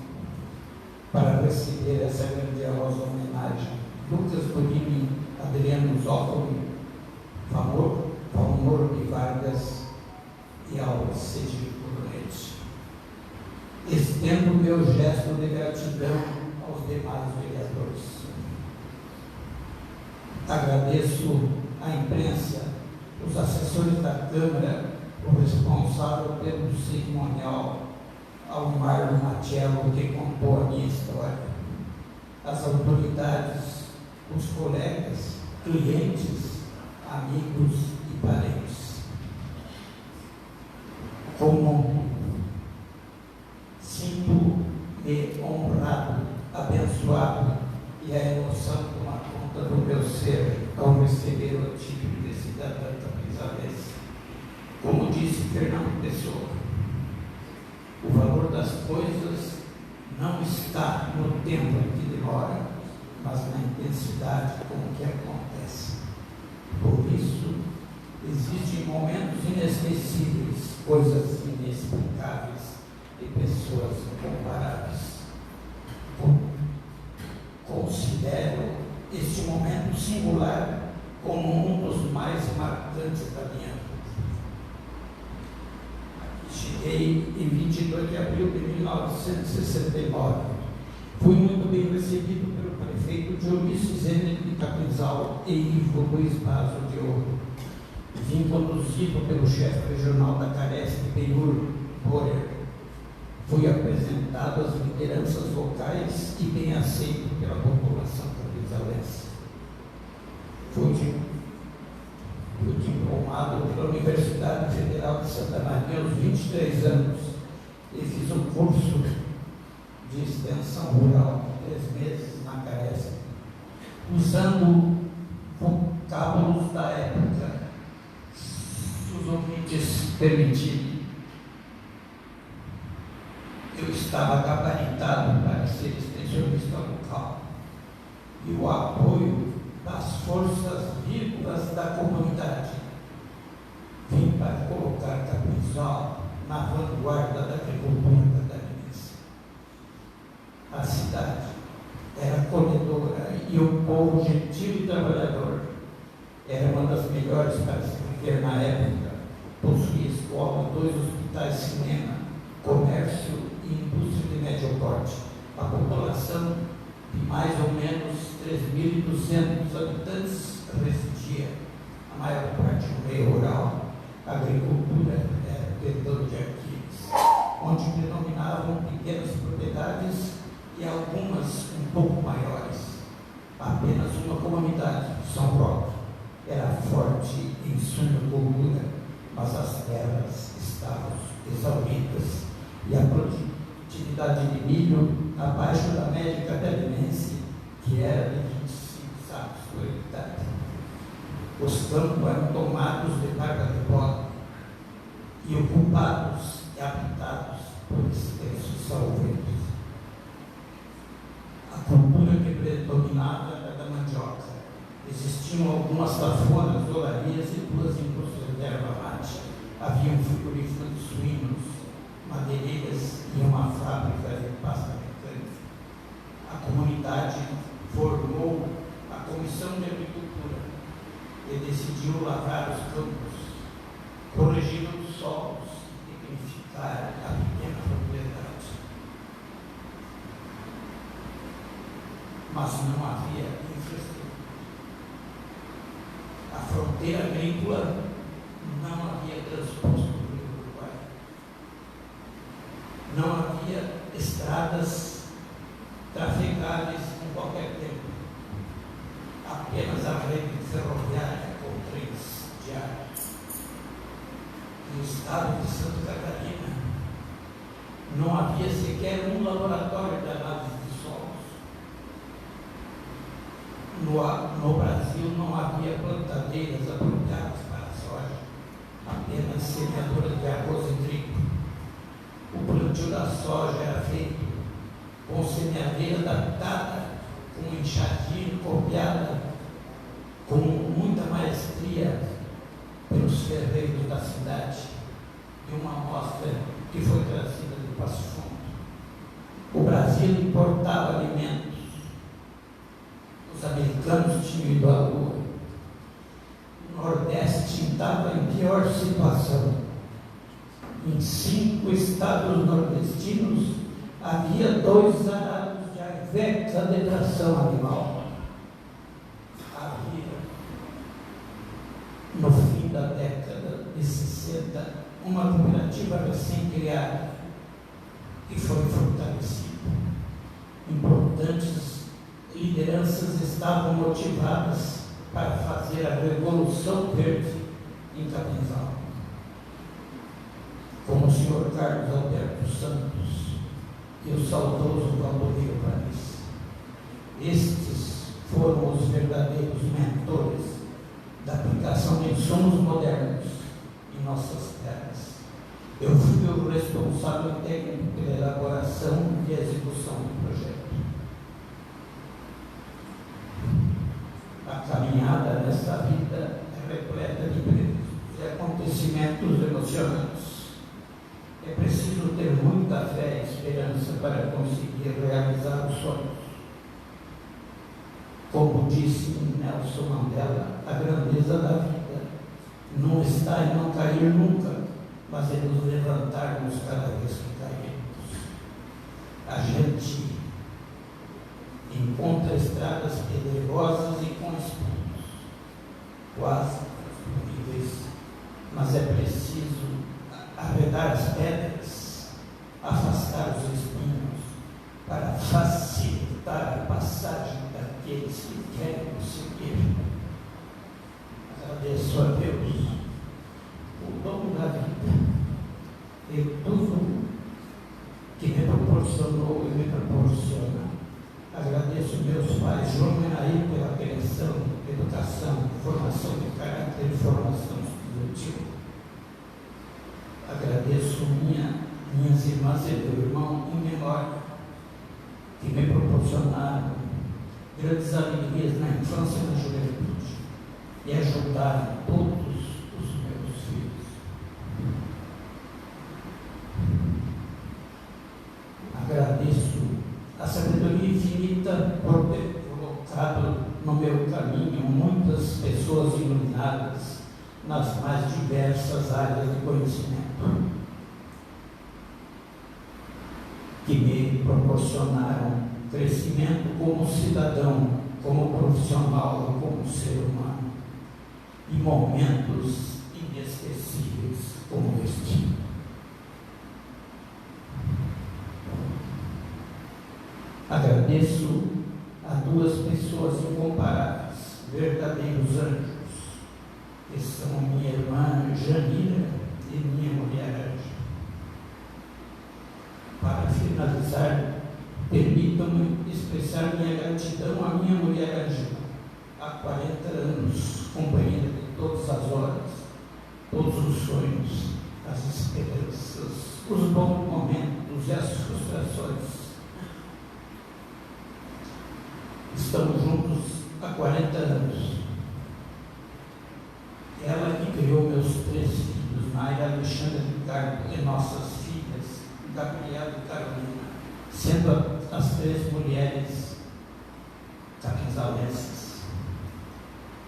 para receber essa grandiosa homenagem. Lucas Bonini, Adriano Zócoli, Valmor de Vargas e Alves Cedi Coronete. Estendo meu gesto de gratidão aos demais vereadores. Agradeço à imprensa, os assessores da Câmara, o responsável pelo cerimonial, ao Marlon Matiello, que contou a minha história, as autoridades, os colegas, clientes, amigos e parentes. Como sinto-me honrado, abençoado, e a emoção toma conta do meu ser ao receber o título de cidadã capinzalense. Como disse Fernando Pessoa, o valor das coisas não está no tempo que demora, mas na intensidade com que acontece. Por isso, existem momentos inesquecíveis, coisas inexplicáveis e pessoas incomparáveis. Considero este momento singular como um dos mais marcantes da minha vida. Cheguei em 22 de abril de 1969. Fui muito bem recebido pelo prefeito Dionísio Zene de Capinzal e Ivo Luiz Basso de Ouro. Vim conduzido pelo chefe regional da Caresp, Benhur Borer. Fui apresentado às lideranças locais e bem aceito pela população capinzalense. Fui diplomado pela Universidade Federal de Santa Maria aos 23 anos e fiz um curso de extensão rural de 3 meses na Caresp, usando vocábulos da época, se os ouvintes permitirem. Eu estava gabaritado para ser extensionista local e o apoio das forças vivas da comunidade. Vim para colocar Capinzal na vanguarda da agricultura catarinense. A cidade era acolhedora e o povo gentil e trabalhador era uma das melhores para se viver na época. Possuía escola, escola, 2 hospitais cinema, comércio e indústria de médio porte. A população de mais ou menos 3.200 habitantes residia, a maior parte no meio rural. A agricultura era o tendão de Aquiles, onde predominavam pequenas propriedades e algumas um pouco maiores. Apenas uma comunidade, São Roque, era forte em suinocultura, mas as terras estavam exauridas e a produtividade de milho abaixo da média catarinense, que era de 25 sacos por hectare. Os campos eram tomados de carga de pó e ocupados e habitados por extensos salveiros. A cultura que predominava era da mandioca. Existiam algumas safonas, olarias e 2 indústrias de erva mate. Havia um frigorífico de suínos, madeireiras e uma fábrica de pasta mecânica. A comunidade formou a Comissão de Agricultura e decidiu lavrar os campos, corrigir os solos e dignificar a pequena propriedade. Mas não havia infraestrutura. A fronteira agrícola não havia transposto o Rio Uruguai. Não havia estradas trafegáveis em qualquer tempo. Apenas a rede ferroviária com trens diários. No estado de Santa Catarina, não havia sequer um laboratório de análise de solos. No Brasil não havia plantadeiras apropriadas para a soja, apenas semeadoras de arroz e trigo. O plantio da soja era feito com semeadeira adaptada, com enxadinha copiada com muita maestria pelos ferreiros da cidade, de uma amostra que foi trazida de Passo Fundo. O Brasil importava alimentos. Os americanos tinham ido à lua. O Nordeste estava em pior situação. Em 5 estados nordestinos havia 2 arados de Ivex, a detração animal. Havia, no fim da década de 60, uma cooperativa recém-criada que foi fortalecida. Importantes lideranças estavam motivadas para fazer a Revolução Verde em Capinzal, como o senhor Carlos Alberto Santos e o saudoso Valdomiro Paris. Estes foram os verdadeiros mentores da aplicação de insumos modernos em nossas terras. Eu fui o responsável técnico pela elaboração e execução do projeto. A caminhada nessa vida é repleta de imprevistos e acontecimentos emocionantes. É preciso ter muita fé e esperança para conseguir realizar os sonhos. Como disse Nelson Mandela, a grandeza da vida não está em não cair nunca, mas em nos levantarmos cada vez que caímos. A gente encontra estradas pedregosas e com espinhos, quase impossíveis, mas é preciso arredar as pedras, afastar os espinhos, para facilitar a passagem daqueles que querem seguir. Agradeço a Deus o dom da vida e tudo que me proporcionou e me proporciona. Agradeço meus pais, João e Anaí, pela criação, educação, formação de caráter e formação estudantil. Agradeço minhas irmãs e meu irmão em memória, que me proporcionaram grandes alegrias na infância e na juventude e ajudaram todos os meus filhos. Agradeço a sabedoria infinita por ter colocado no meu caminho muitas pessoas iluminadas, nas mais diversas áreas de conhecimento, que me proporcionaram crescimento como cidadão, como profissional, como ser humano, e momentos inesquecíveis como este. Agradeço a duas pessoas incomparáveis, verdadeiros anjos, que são minha irmã Janira e minha mulher Ângela. Para finalizar, permitam-me expressar minha gratidão à minha mulher Ângela, há 40 anos, companheira de todas as horas, todos os sonhos, as esperanças, os bons momentos e as frustrações. Estamos juntos há 40 anos. Ela que criou meus 3 filhos, Mayra, Alexandra e Ricardo, e nossas filhas, Gabriela e Carolina, sendo as 3 mulheres capinzalenses.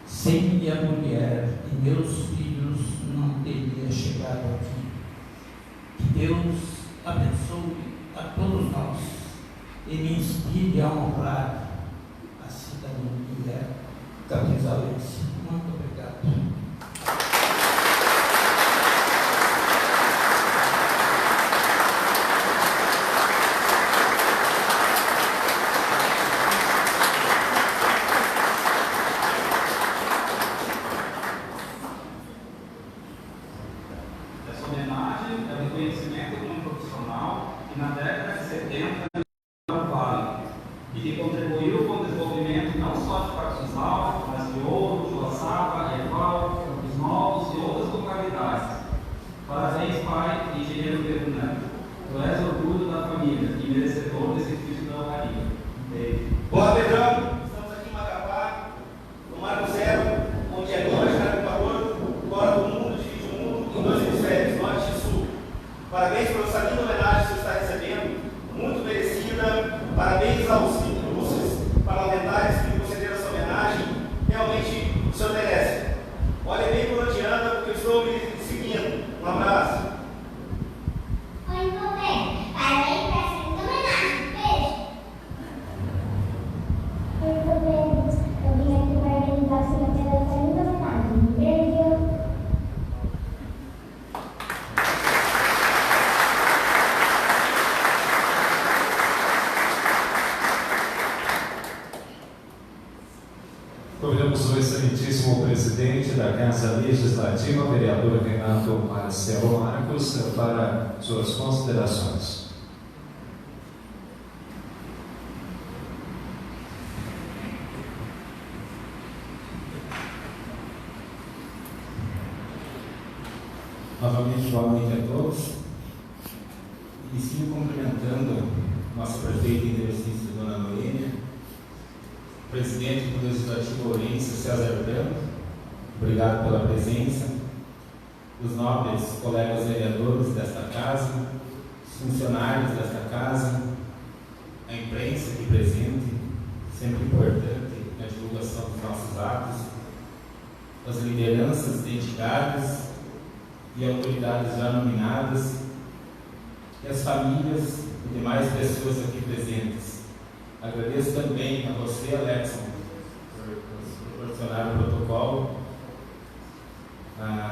Sem minha mulher e meus filhos não teria chegado aqui. Que Deus abençoe a todos nós e me inspire a honrar a cidadania capinzalense. Muito obrigado. Essa homenagem é um reconhecimento de um profissional que na década de 70 no Vale e que contribuiu com o desenvolvimento não só de Capinzal, mas de Ouro, Joaçaba, Erval, Campos Novos e outras localidades. Parabéns, pai e engenheiro Pedro Neto. Tu és orgulho da família e merecedor desse título da honraria. Beijo. Boa, Pedrão! Estamos aqui em Macapá, no Marco Zero, onde é 2 graus de calor, fora do mundo, divide o mundo em 2 hemisférios, norte e sul. Parabéns por essa linda homenagem que você está recebendo, muito merecida. Parabéns aos ilustres parlamentares que concederam essa homenagem. Realmente o senhor merece. Olha bem por onde anda, porque eu estou me seguindo. Um abraço. Oi, bem. Parabéns por essa linda homenagem. Beijo. Muito bem. Eu vim aqui para organizar o senhor pela essa linda homenagem. Beijo. Convidamos o excelentíssimo presidente da Casa Legislativa, vereador Renato Marcelo Marcos, para suas considerações. Novamente, boa noite a todos. Inicio cumprimentando nossa prefeita em exercício, Dona Noêmia, presidente do Legislativo Ourense, César Branco, obrigado pela presença, os nobres colegas vereadores desta casa, os funcionários desta casa, a imprensa aqui presente, sempre importante na divulgação dos nossos atos, as lideranças de entidades e autoridades já nominadas, e as famílias e demais pessoas aqui presentes. Agradeço também a você, Alexson, por proporcionar o protocolo.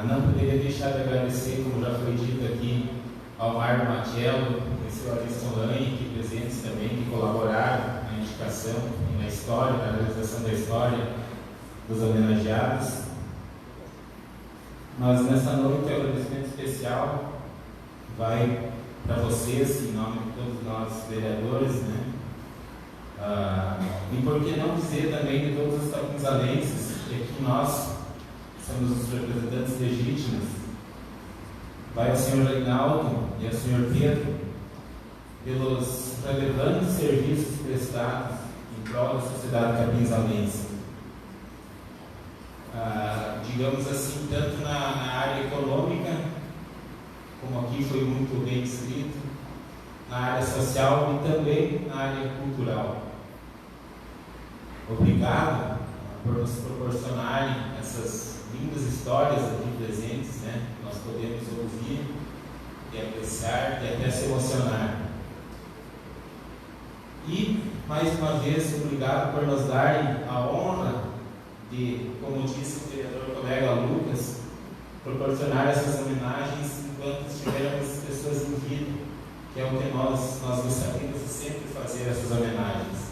Não poderia deixar de agradecer, como já foi dito aqui, ao Mário Matiello e ao senhor Alisson Lange, aqui presentes também, que colaboraram na indicação e na história, na realização da história dos homenageados. Mas nessa noite o agradecimento especial vai para vocês, em nome de todos nós vereadores, né? E por que não dizer também de todos os capinzalenses, que aqui nós somos os representantes legítimos. Vai ao senhor Reinaldo e ao senhor Pedro pelos relevantes serviços prestados em prol da sociedade capinzalense. Digamos assim, tanto na área econômica, como aqui foi muito bem descrito, na área social e também na área cultural. Obrigado por nos proporcionarem essas lindas histórias aqui presentes, né? Nós podemos ouvir e apreciar e até se emocionar. E, mais uma vez, obrigado por nos darem a honra de, como disse o vereador colega Lucas, proporcionar essas homenagens enquanto estivermos pessoas em vida, que é o que nós gostaríamos de sempre fazer essas homenagens.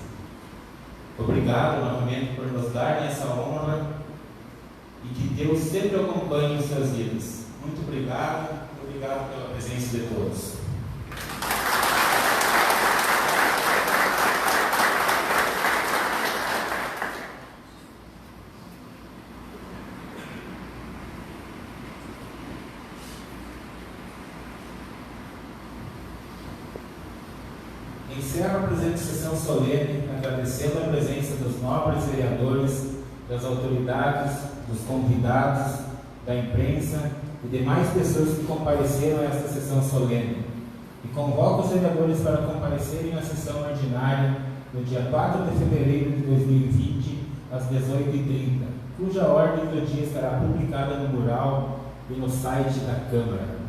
Obrigado novamente por nos darem essa honra e que Deus sempre acompanhe em suas vidas. Muito obrigado pela presença de todos. Encerro a presente sessão solene, agradecendo a presença dos nobres vereadores, das autoridades, dos convidados, da imprensa e demais pessoas que compareceram a esta sessão solene. E convoco os vereadores para comparecerem à sessão ordinária no dia 4 de fevereiro de 2020, às 18h30, cuja ordem do dia estará publicada no mural e no site da Câmara.